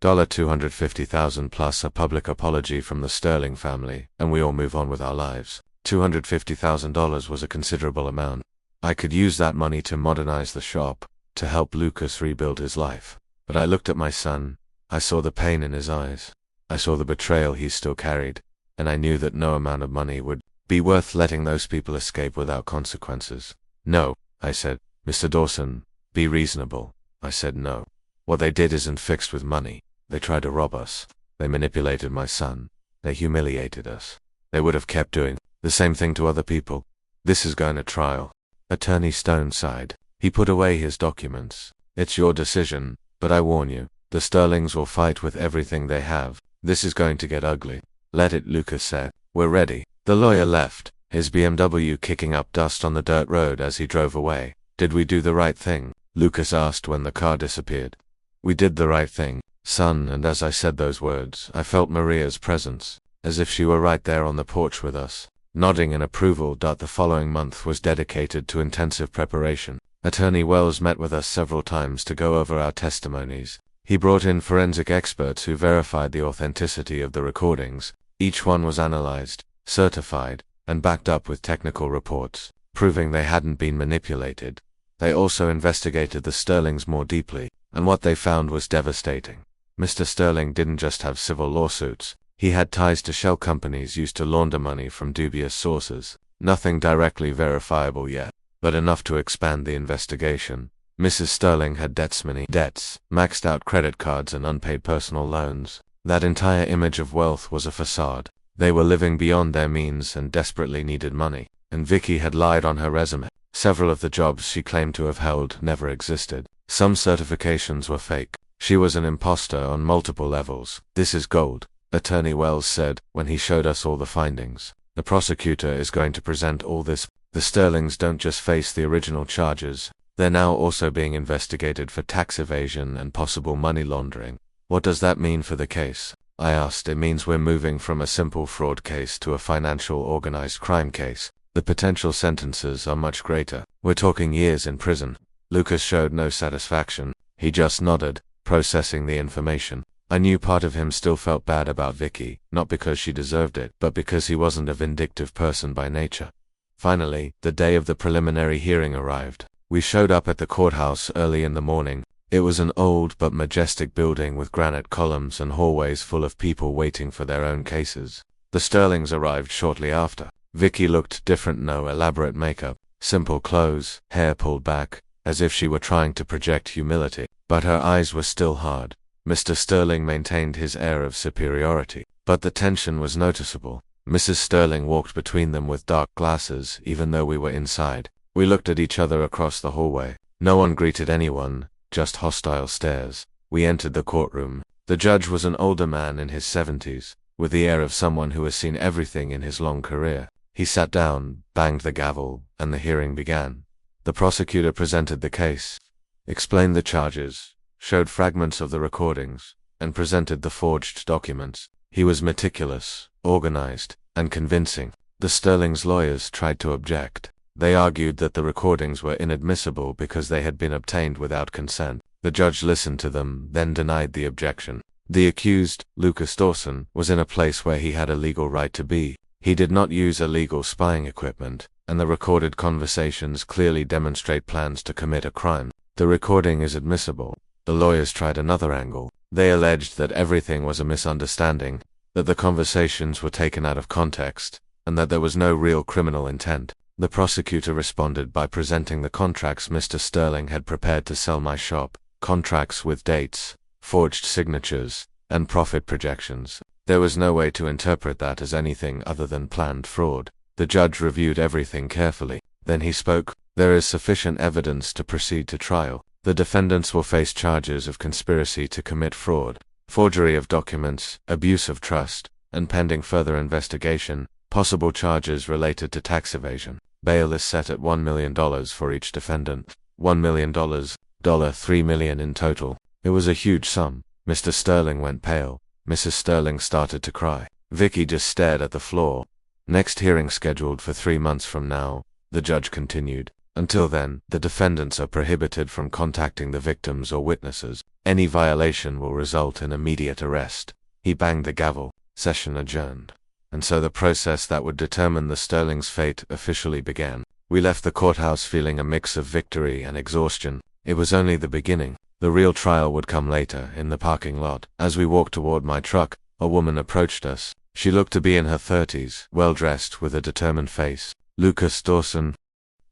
$250,000 plus a public apology from the Sterling family, and we all move on with our lives." $250,000 was a considerable amount. I could use that money to modernize the shop, to help Lucas rebuild his life. But I looked at my son. I saw the pain in his eyes. I saw the betrayal he still carried, and I knew that no amount of money would be worth letting those people escape without consequences. "No," I said. "Mr. Dawson, be reasonable." I said no. What they did isn't fixed with money. They tried to rob us. They manipulated my son. They humiliated us. They would have kept doing the same thing to other people. This is going to trial." Attorney Stone sighed. He put away his documents. "It's your decision, but I warn you, the Sterlings will fight with everything they have. This is going to get ugly." "Let it," Lucas said. "We're ready." The lawyer left, his BMW kicking up dust on the dirt road as he drove away. "Did we do the right thing?" Lucas asked when the car disappeared. "We did the right thing, son," and as I said those words, I felt Maria's presence, as if she were right there on the porch with us, nodding in approval. The following month was dedicated to intensive preparation. Attorney Wells met with us several times to go over our testimonies. He brought in forensic experts who verified the authenticity of the recordings. Each one was analyzed, certified, and backed up with technical reports, proving they hadn't been manipulated. They also investigated the Sterlings more deeply, and what they found was devastating. Mr. Sterling didn't just have civil lawsuits. He had ties to shell companies used to launder money from dubious sources. Nothing directly verifiable yet, but enough to expand the investigation. Mrs. Sterling had many debts, maxed out credit cards and unpaid personal loans. That entire image of wealth was a facade. They were living beyond their means and desperately needed money. And Vicky had lied on her resume. Several of the jobs she claimed to have held never existed. Some certifications were fake. She was an imposter on multiple levels. "This is gold," Attorney Wells said when he showed us all the findings. "The prosecutor is going to present all this. The Sterlings don't just face the original charges. They're now also being investigated for tax evasion and possible money laundering." "What does that mean for the case?" I asked. "It means we're moving from a simple fraud case to a financial organized crime case. The potential sentences are much greater. We're talking years in prison." Lucas showed no satisfaction. He just nodded, processing the information. I knew part of him still felt bad about Vicky, not because she deserved it, but because he wasn't a vindictive person by nature. Finally, the day of the preliminary hearing arrived. We showed up at the courthouse early in the morning. It was an old but majestic building with granite columns and hallways full of people waiting for their own cases. The Sterlings arrived shortly after. Vicky looked different, no elaborate makeup, simple clothes, hair pulled back, as if she were trying to project humility, but her eyes were still hard. Mr. Sterling maintained his air of superiority, but the tension was noticeable. Mrs. Sterling walked between them with dark glasses, even though we were inside. We looked at each other across the hallway. No one greeted anyone, just hostile stares. We entered the courtroom. The judge was an older man in his 70s, with the air of someone who has seen everything in his long career. He sat down, banged the gavel, and the hearing began. The prosecutor presented the case, explained the charges, showed fragments of the recordings, and presented the forged documents. He was meticulous, organized, and convincing. The Sterlings' lawyers tried to object. They argued that the recordings were inadmissible because they had been obtained without consent. The judge listened to them, then denied the objection. The accused, Lucas Dawson, was in a place where he had a legal right to be. He did not use illegal spying equipment, and the recorded conversations clearly demonstrate plans to commit a crime. The recording is admissible. The lawyers tried another angle. They alleged that everything was a misunderstanding, that the conversations were taken out of context, and that there was no real criminal intent. The prosecutor responded by presenting the contracts Mr. Sterling had prepared to sell my shop, contracts with dates, forged signatures, and profit projections. There was no way to interpret that as anything other than planned fraud. The judge reviewed everything carefully. Then he spoke. "There is sufficient evidence to proceed to trial. The defendants will face charges of conspiracy to commit fraud, forgery of documents, abuse of trust, and pending further investigation, possible charges related to tax evasion. Bail is set at $1 million for each defendant. $1 million, $3 million in total." It was a huge sum. Mr. Sterling went pale. Mrs. Sterling started to cry. Vicky just stared at the floor. "Next hearing scheduled for 3 months from now," the judge continued. "Until then, the defendants are prohibited from contacting the victims or witnesses. Any violation will result in immediate arrest." He banged the gavel. Session adjourned. And so the process that would determine the Sterlings' fate officially began. We left the courthouse feeling a mix of victory and exhaustion. It was only the beginning. The real trial would come later, in the parking lot. As we walked toward my truck, a woman approached us. She looked to be in her 30s, well-dressed with a determined face. "Lucas Dawson?"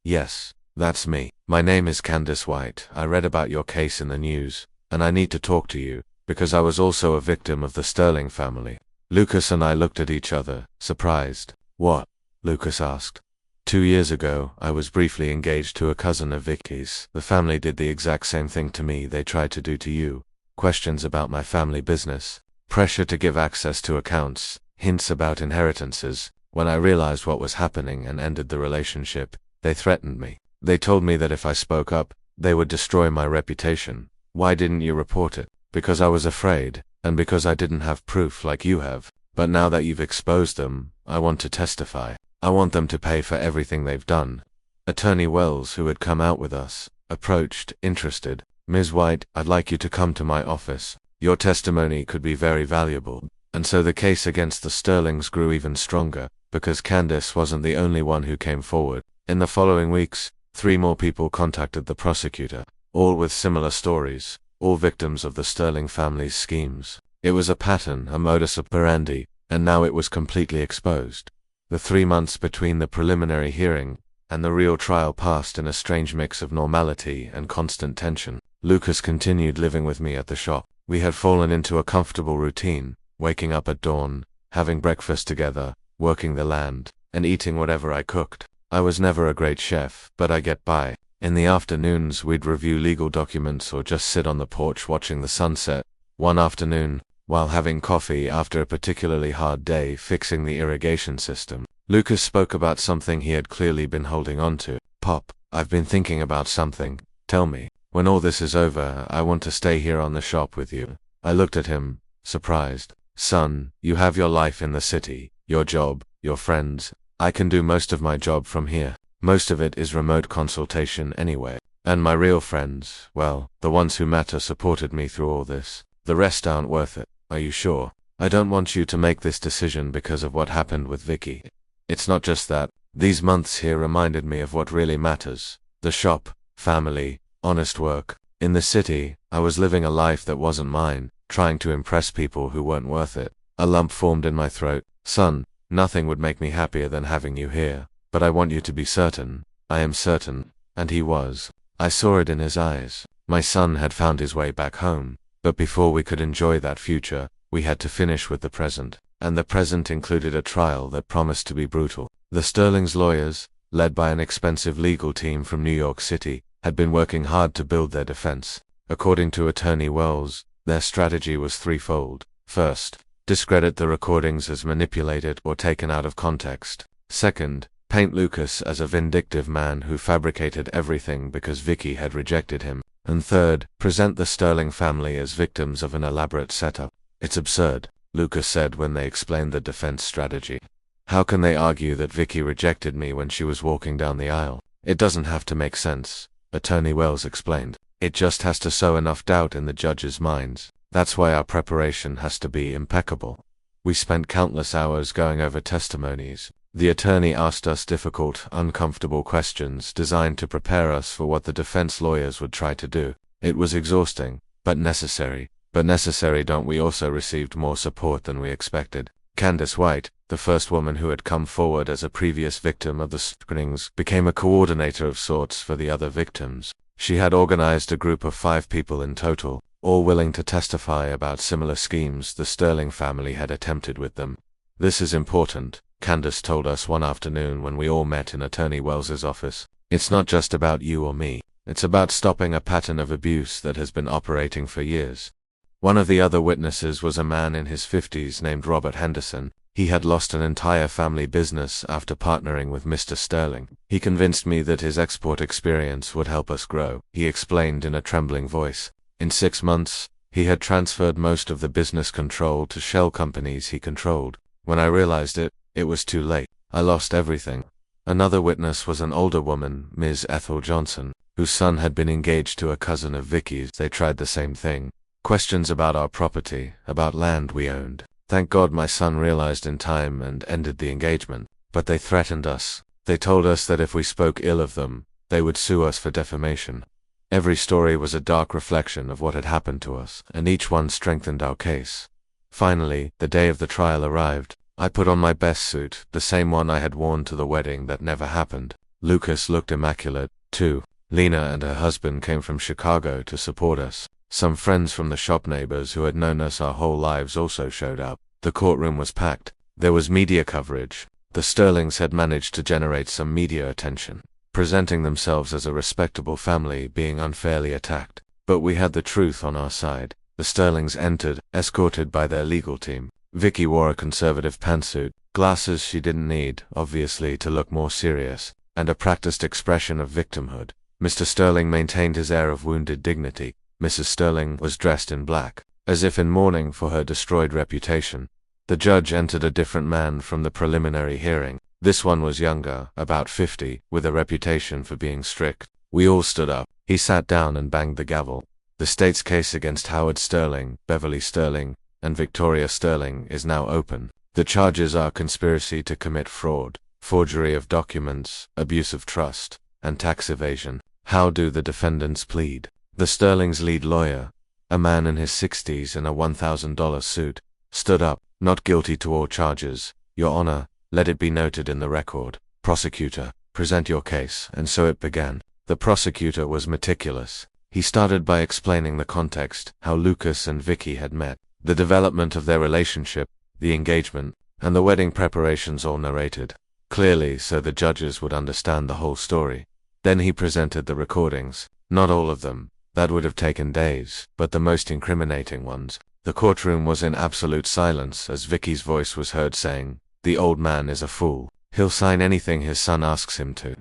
"Yes, that's me. My name is Candace White. I read about your case in the news, and I need to talk to you, because I was also a victim of the Sterling family." Lucas and I looked at each other, surprised. "What?" Lucas asked. 2 years ago, I was briefly engaged to a cousin of Vicky's. The family did the exact same thing to me they tried to do to you. Questions about my family business, pressure to give access to accounts, hints about inheritances. When I realized what was happening and ended the relationship, they threatened me. They told me that if I spoke up, they would destroy my reputation. "Why didn't you report it?" "Because I was afraid, and because I didn't have proof like you have. But now that you've exposed them, I want to testify. I want them to pay for everything they've done." Attorney Wells, who had come out with us, approached, interested. Ms. White, I'd like you to come to my office. Your testimony could be very valuable. And so the case against the Sterlings grew even stronger, because Candace wasn't the only one who came forward. In the following weeks, 3 more people contacted the prosecutor, all with similar stories, all victims of the Sterling family's schemes. It was a pattern, a modus operandi, and now it was completely exposed. The 3 months between the preliminary hearing and the real trial passed in a strange mix of normality and constant tension. Lucas continued living with me at the shop. We had fallen into a comfortable routine, waking up at dawn, having breakfast together, working the land, and eating whatever I cooked. I was never a great chef, but I get by. In the afternoons, we'd review legal documents or just sit on the porch watching the sunset. One afternoon, while having coffee after a particularly hard day fixing the irrigation system, Lucas spoke about something he had clearly been holding on to. "Pop, I've been thinking about something. Tell me. When all this is over, I want to stay here on the shop with you." I looked at him, surprised. "Son, you have your life in the city, your job, your friends. I can do most of my job from here. Most of it is remote consultation anyway. And my real friends, well, the ones who matter supported me through all this. The rest aren't worth it. Are you sure? I don't want you to make this decision because of what happened with Vicky. It's not just that. These months here reminded me of what really matters. The shop, family, honest work. In the city, I was living a life that wasn't mine, trying to impress people who weren't worth it." A lump formed in my throat. "Son, nothing would make me happier than having you here. But I want you to be certain." I am certain. And he was. I saw it in his eyes. My son had found his way back home. But before we could enjoy that future, we had to finish with the present. And the present included a trial that promised to be brutal. The Sterlings' lawyers, led by an expensive legal team from New York City, had been working hard to build their defense. According to Attorney Wells, their strategy was threefold. First, discredit the recordings as manipulated or taken out of context. Second, paint Lucas as a vindictive man who fabricated everything because Vicky had rejected him. And third, present the Sterling family as victims of an elaborate setup. "It's absurd," Lucas said when they explained the defense strategy. "How can they argue that Vicky rejected me when she was walking down the aisle? It doesn't have to make sense," Attorney Wells explained. "It just has to sow enough doubt in the judges' minds. That's why our preparation has to be impeccable." We spent countless hours going over testimonies. The attorney asked us difficult, uncomfortable questions designed to prepare us for what the defense lawyers would try to do. It was exhausting, but necessary. We also received more support than we expected. Candace White, the first woman who had come forward as a previous victim of the Sterlings, became a coordinator of sorts for the other victims. She had organized a group of 5 people in total, all willing to testify about similar schemes the Sterling family had attempted with them. "This is important," Candace told us one afternoon when we all met in Attorney Wells's office. "It's not just about you or me. It's about stopping a pattern of abuse that has been operating for years." One of the other witnesses was a man in his 50s named Robert Henderson. He had lost an entire family business after partnering with Mr. Sterling. "He convinced me that his export experience would help us grow," he explained in a trembling voice. In 6 months, he had transferred most of the business control to shell companies he controlled. When I realized it, it was too late. I lost everything. Another witness was an older woman, Ms. Ethel Johnson, whose son had been engaged to a cousin of Vicky's. They tried the same thing. Questions about our property, about land we owned. Thank God my son realized in time and ended the engagement. But they threatened us. They told us that if we spoke ill of them, they would sue us for defamation. Every story was a dark reflection of what had happened to us, and each one strengthened our case. Finally, the day of the trial arrived. I put on my best suit, the same one I had worn to the wedding that never happened. Lucas looked immaculate, too. Lena and her husband came from Chicago to support us. Some friends from the shop neighbors who had known us our whole lives also showed up. The courtroom was packed. There was media coverage. The Sterlings had managed to generate some media attention, presenting themselves as a respectable family being unfairly attacked. But we had the truth on our side. The Sterlings entered, escorted by their legal team. Vicky wore a conservative pantsuit, glasses she didn't need, obviously, to look more serious, and a practiced expression of victimhood. Mr. Sterling maintained his air of wounded dignity. Mrs. Sterling was dressed in black, as if in mourning for her destroyed reputation. The judge entered a different man from the preliminary hearing. This one was younger, about 50, with a reputation for being strict. We all stood up. He sat down and banged the gavel. The state's case against Howard Sterling, Beverly Sterling, and Victoria Sterling is now open. The charges are conspiracy to commit fraud, forgery of documents, abuse of trust, and tax evasion. How do the defendants plead? The Sterling's lead lawyer, a man in his 60s in a $1,000 suit, stood up, not guilty to all charges, Your Honor, let it be noted in the record. Prosecutor, present your case. And so it began. The prosecutor was meticulous. He started by explaining the context, how Lucas and Vicky had met, the development of their relationship, the engagement, and the wedding preparations all narrated clearly so the judges would understand the whole story. Then he presented the recordings, not all of them, that would have taken days, but the most incriminating ones. The courtroom was in absolute silence as Vicky's voice was heard saying, "The old man is a fool. He'll sign anything his son asks him to."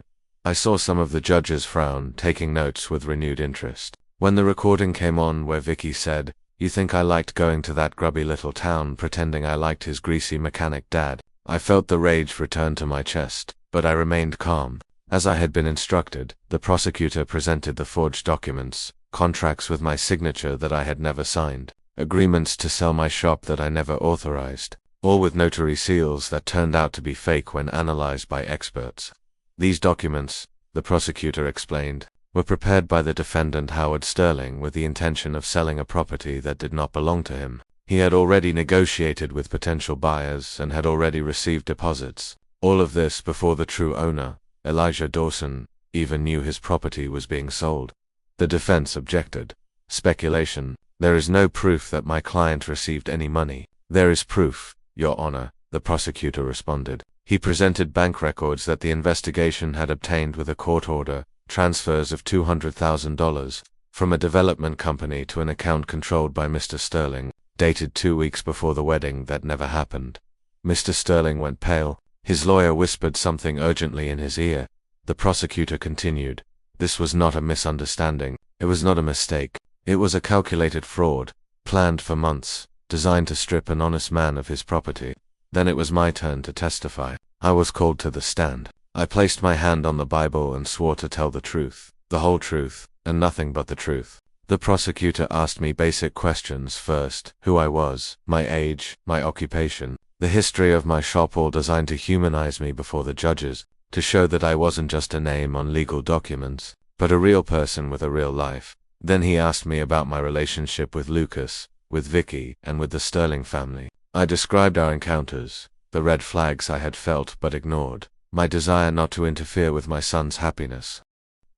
I saw some of the judges frown, taking notes with renewed interest. When the recording came on where Vicky said, "You think I liked going to that grubby little town pretending I liked his greasy mechanic dad," I felt the rage return to my chest, but I remained calm. As I had been instructed, the prosecutor presented the forged documents, contracts with my signature that I had never signed, agreements to sell my shop that I never authorized, all with notary seals that turned out to be fake when analyzed by experts. These documents, the prosecutor explained, were prepared by the defendant Howard Sterling with the intention of selling a property that did not belong to him. He had already negotiated with potential buyers and had already received deposits. All of this before the true owner, Elijah Dawson, even knew his property was being sold. The defense objected. Speculation. There is no proof that my client received any money. There is proof, Your Honor, the prosecutor responded. He presented bank records that the investigation had obtained with a court order, transfers of $200,000 from a development company to an account controlled by Mr. Sterling, dated 2 weeks before the wedding that never happened. Mr. Sterling went pale. His lawyer whispered something urgently in his ear. The prosecutor continued. This was not a misunderstanding. It was not a mistake. It was a calculated fraud, planned for months, designed to strip an honest man of his property. Then it was my turn to testify. I was called to the stand. I placed my hand on the Bible and swore to tell the truth, the whole truth, and nothing but the truth. The prosecutor asked me basic questions first: who I was, my age, my occupation, the history of my shop, all designed to humanize me before the judges, to show that I wasn't just a name on legal documents, but a real person with a real life. Then he asked me about my relationship with Lucas, with Vicky, and with the Sterling family. I described our encounters, the red flags I had felt but ignored, my desire not to interfere with my son's happiness.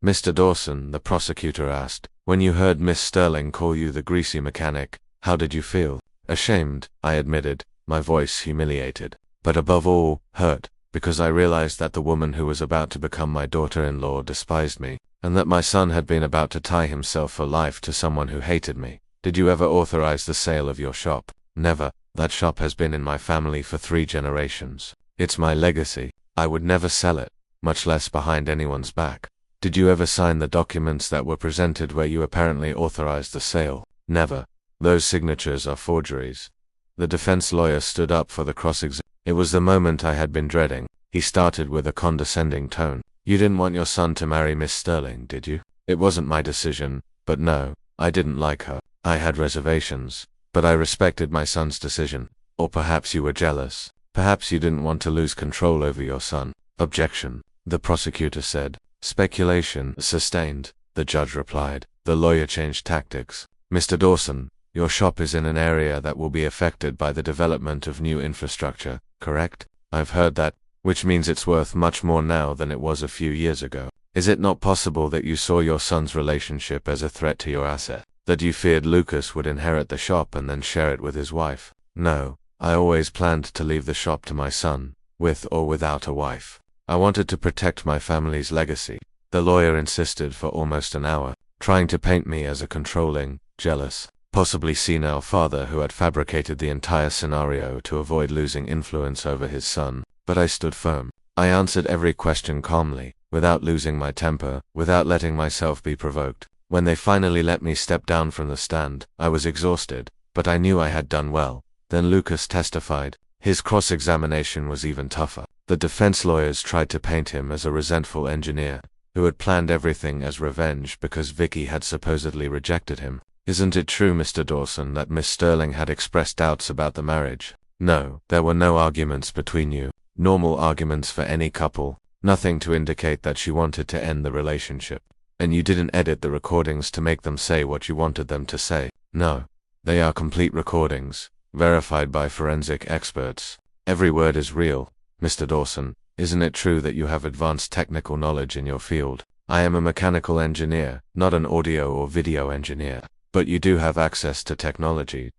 Mr. Dawson, the prosecutor asked, when you heard Miss Sterling call you the greasy mechanic, how did you feel? Ashamed, I admitted, my voice humiliated, but above all, hurt, because I realized that the woman who was about to become my daughter-in-law despised me, and that my son had been about to tie himself for life to someone who hated me. Did you ever authorize the sale of your shop? Never. That shop has been in my family for 3 generations. It's my legacy. I would never sell it, much less behind anyone's back. Did you ever sign the documents that were presented where you apparently authorized the sale? Never. Those signatures are forgeries. The defense lawyer stood up for the cross-examination. It was the moment I had been dreading. He started with a condescending tone. You didn't want your son to marry Miss Sterling, did you? It wasn't my decision, but no, I didn't like her. I had reservations, but I respected my son's decision. Or perhaps you were jealous. Perhaps you didn't want to lose control over your son. Objection, the prosecutor said. Speculation, sustained, the judge replied. The lawyer changed tactics. Mr. Dawson, your shop is in an area that will be affected by the development of new infrastructure, correct? I've heard that, which means it's worth much more now than it was a few years ago. Is it not possible that you saw your son's relationship as a threat to your asset? That you feared Lucas would inherit the shop and then share it with his wife? No, I always planned to leave the shop to my son, with or without a wife. I wanted to protect my family's legacy. The lawyer insisted for almost an hour, trying to paint me as a controlling, jealous, possibly senile father who had fabricated the entire scenario to avoid losing influence over his son. But I stood firm. I answered every question calmly, without losing my temper, without letting myself be provoked. When they finally let me step down from the stand, I was exhausted, but I knew I had done well. Then Lucas testified. His cross-examination was even tougher. The defense lawyers tried to paint him as a resentful engineer, who had planned everything as revenge because Vicky had supposedly rejected him. Isn't it true, Mr. Dawson, that Miss Sterling had expressed doubts about the marriage? No, there were no arguments between you. Normal arguments for any couple. Nothing to indicate that she wanted to end the relationship. And you didn't edit the recordings to make them say what you wanted them to say. No. They are complete recordings, verified by forensic experts. Every word is real. Mr. Dawson, isn't it true that you have advanced technical knowledge in your field? I am a mechanical engineer, not an audio or video engineer. But you do have access to technology.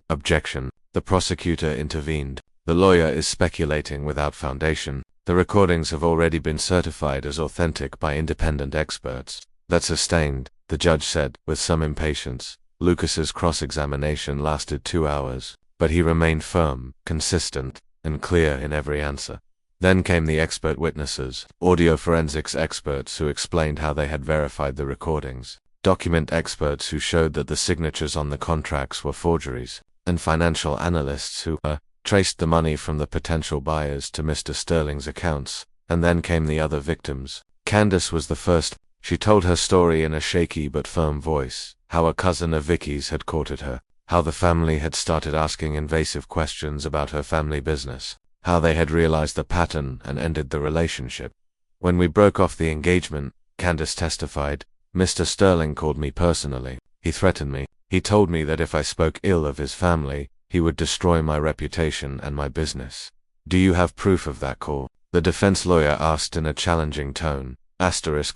Objection. The prosecutor intervened. The lawyer is speculating without foundation. The recordings have already been certified as authentic by independent experts. That's sustained, the judge said, with some impatience. Lucas's cross-examination lasted 2 hours, but he remained firm, consistent, and clear in every answer. Then came the expert witnesses, audio forensics experts who explained how they had verified the recordings, document experts who showed that the signatures on the contracts were forgeries, and financial analysts who traced the money from the potential buyers to Mr. Sterling's accounts. And then came the other victims. Candace was the first. She told her story in a shaky but firm voice, how a cousin of Vicky's had courted her, how the family had started asking invasive questions about her family business, how they had realized the pattern and ended the relationship. When we broke off the engagement, Candace testified, Mr. Sterling called me personally. He threatened me. He told me that if I spoke ill of his family, he would destroy my reputation and my business. Do you have proof of that call? The defense lawyer asked in a challenging tone. I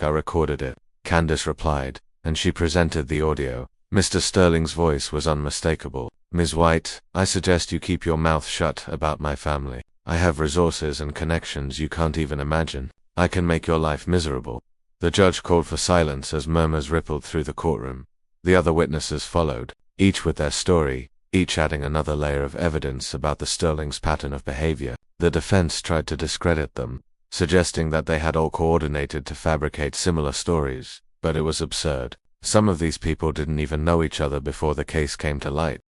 recorded it. Candace replied, and she presented the audio. Mr. Sterling's voice was unmistakable. Ms. White, I suggest you keep your mouth shut about my family. I have resources and connections you can't even imagine. I can make your life miserable. The judge called for silence as murmurs rippled through the courtroom. The other witnesses followed, each with their story, each adding another layer of evidence about the Sterling's pattern of behavior. The defense tried to discredit them, suggesting that they had all coordinated to fabricate similar stories, but it was absurd. Some of these people didn't even know each other before the case came to light.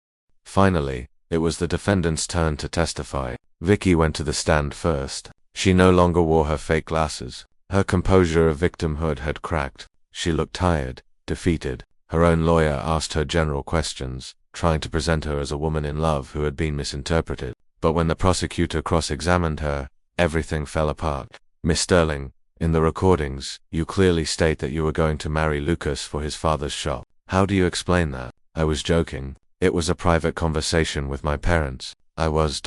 Finally, it was the defendant's turn to testify. Vicky went to the stand first. She no longer wore her fake glasses. Her composure of victimhood had cracked. She looked tired, defeated. Her own lawyer asked her general questions, trying to present her as a woman in love who had been misinterpreted. But when the prosecutor cross-examined her, everything fell apart. Miss Sterling, in the recordings, you clearly state that you were going to marry Lucas for his father's shop. How do you explain that? I was joking. It was a private conversation with my parents. I was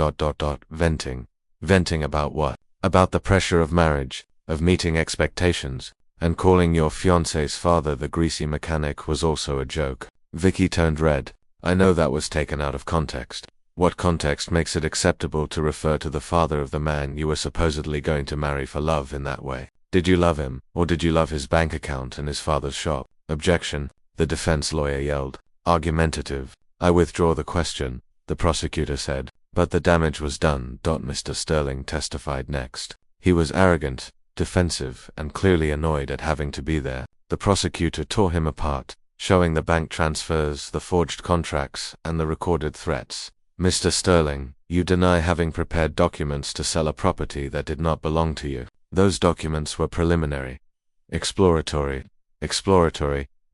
venting. Venting about what? About the pressure of marriage, of meeting expectations, and calling your fiancé's father the greasy mechanic was also a joke. Vicky turned red. I know that was taken out of context. What context makes it acceptable to refer to the father of the man you were supposedly going to marry for love in that way? Did you love him, or did you love his bank account and his father's shop? Objection, the defense lawyer yelled. Argumentative. I withdraw the question, the prosecutor said. But the damage was done. Mr. Sterling testified next. He was arrogant, defensive, and clearly annoyed at having to be there. The prosecutor tore him apart, showing the bank transfers, the forged contracts, and the recorded threats. Mr. Sterling, you deny having prepared documents to sell a property that did not belong to you. Those documents were preliminary. Exploratory,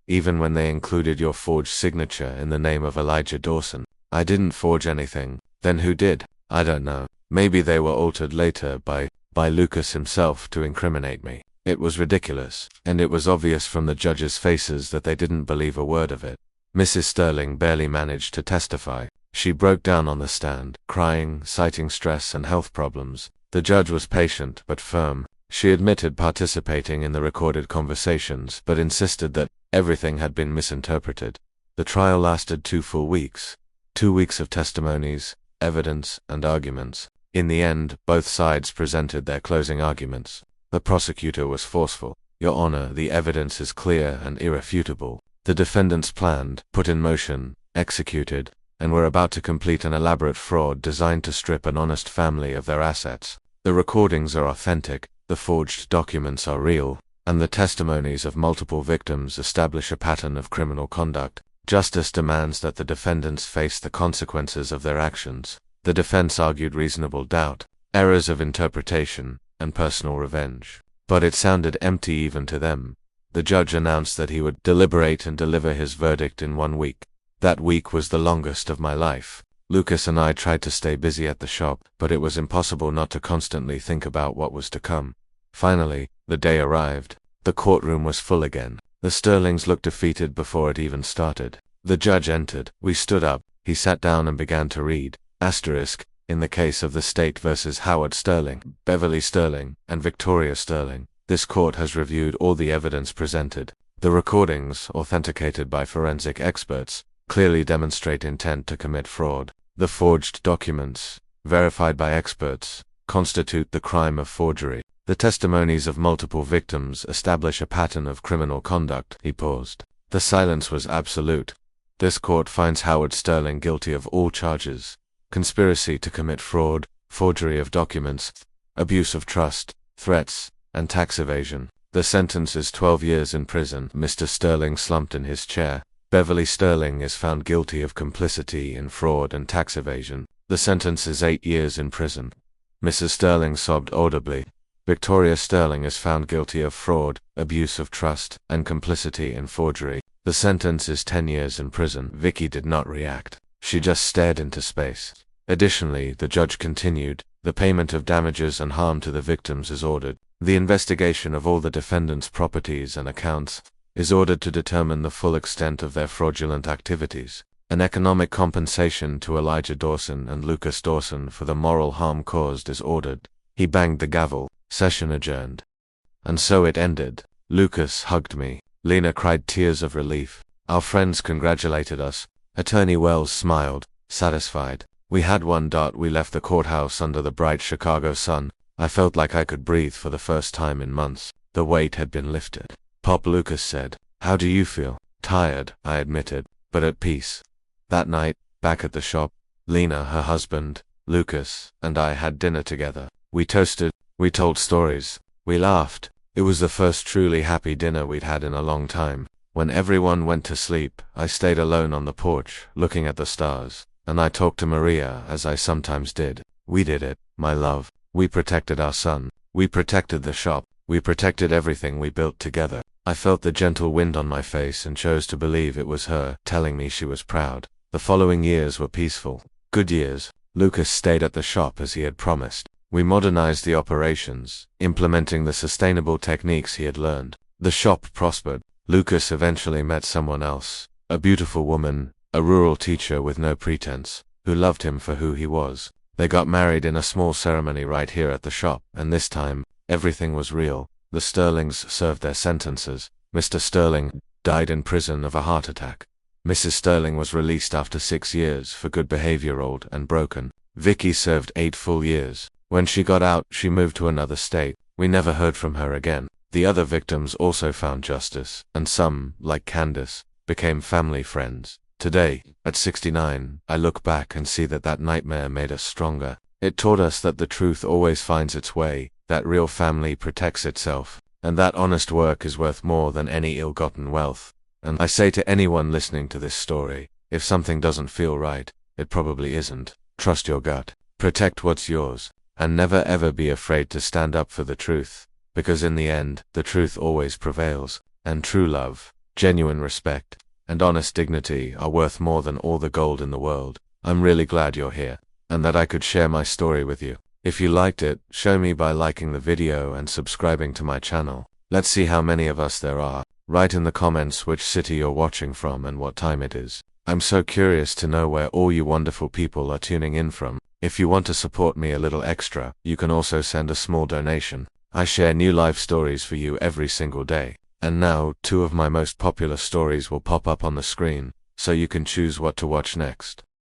even when they included your forged signature in the name of Elijah Dawson. I didn't forge anything. Then who did? I don't know. Maybe they were altered later by Lucas himself to incriminate me. It was ridiculous, and it was obvious from the judges' faces that they didn't believe a word of it. Mrs. Sterling barely managed to testify. She broke down on the stand, crying, citing stress and health problems. The judge was patient but firm. She admitted participating in the recorded conversations but insisted that everything had been misinterpreted. The trial lasted 2 full weeks. 2 weeks of testimonies, evidence, and arguments. In the end, both sides presented their closing arguments. The prosecutor was forceful. Your Honor, the evidence is clear and irrefutable. The defendants planned, put in motion, executed, and were about to complete an elaborate fraud designed to strip an honest family of their assets. The recordings are authentic, the forged documents are real, and the testimonies of multiple victims establish a pattern of criminal conduct. Justice demands that the defendants face the consequences of their actions. The defense argued reasonable doubt, errors of interpretation, and personal revenge. But it sounded empty even to them. the judge announced that he would deliberate and deliver his verdict in 1 week. That week was the longest of my life. Lucas and I tried to stay busy at the shop, but it was impossible not to constantly think about what was to come. Finally, the day arrived. The courtroom was full again. The Sterlings looked defeated before it even started. The judge entered. We stood up. He sat down and began to read. Asterisk, in the case of the state versus Howard Sterling, Beverly Sterling, and Victoria Sterling, this court has reviewed all the evidence presented. The recordings, authenticated by forensic experts, clearly demonstrate intent to commit fraud. The forged documents, verified by experts, constitute the crime of forgery. The testimonies of multiple victims establish a pattern of criminal conduct. He paused. The silence was absolute. This court finds Howard Sterling guilty of all charges: conspiracy to commit fraud, forgery of documents, abuse of trust, threats, and tax evasion. The sentence is 12 years in prison. Mr. Sterling slumped in his chair. Beverly Sterling is found guilty of complicity in fraud and tax evasion. The sentence is 8 years in prison. Mrs. Sterling sobbed audibly. Victoria Sterling is found guilty of fraud, abuse of trust, and complicity in forgery. The sentence is 10 years in prison. Vicky did not react. She just stared into space. Additionally, the judge continued, the payment of damages and harm to the victims is ordered. The investigation of all the defendants' properties and accounts is ordered to determine the full extent of their fraudulent activities. An economic compensation to Elijah Dawson and Lucas Dawson for the moral harm caused is ordered. He banged the gavel. Session adjourned. And so it ended. Lucas hugged me. Lena cried tears of relief. Our friends congratulated us. Attorney Wells smiled, satisfied. We had one. We left the courthouse under the bright Chicago sun. I felt like I could breathe for the first time in months. The weight had been lifted. Pop, Lucas said. How do you feel? Tired, I admitted, but at peace. That night, back at the shop, Lena, her husband, Lucas, and I had dinner together. We toasted, we told stories, we laughed. It was the first truly happy dinner we'd had in a long time. When everyone went to sleep, I stayed alone on the porch, looking at the stars, and I talked to Maria as I sometimes did. We did it, my love. We protected our son. We protected the shop. We protected everything we built together. I felt the gentle wind on my face and chose to believe it was her, telling me she was proud. The following years were peaceful, good years. Lucas stayed at the shop as he had promised. We modernized the operations, implementing the sustainable techniques he had learned. The shop prospered. Lucas eventually met someone else, a beautiful woman, a rural teacher with no pretense, who loved him for who he was. They got married in a small ceremony right here at the shop, and this time, everything was real. The Sterlings served their sentences. Mr. Sterling died in prison of a heart attack. Mrs. Sterling was released after 6 years for good behavior, old and broken. Vicky served 8 full years. When she got out, she moved to another state. We never heard from her again. The other victims also found justice, and some, like Candace, became family friends. Today, at 69, I look back and see that nightmare made us stronger. It taught us that the truth always finds its way, that real family protects itself, and that honest work is worth more than any ill-gotten wealth. And I say to anyone listening to this story, if something doesn't feel right, it probably isn't. Trust your gut. Protect what's yours. And never ever be afraid to stand up for the truth, because in the end, the truth always prevails, and true love, genuine respect, and honest dignity are worth more than all the gold in the world. I'm really glad you're here, and that I could share my story with you. If you liked it, show me by liking the video and subscribing to my channel. Let's see how many of us there are. Write in the comments which city you're watching from and what time it is. I'm so curious to know where all you wonderful people are tuning in from. If you want to support me a little extra, you can also send a small donation. I share new life stories for you every single day. And now, 2 of my most popular stories will pop up on the screen, so you can choose what to watch next.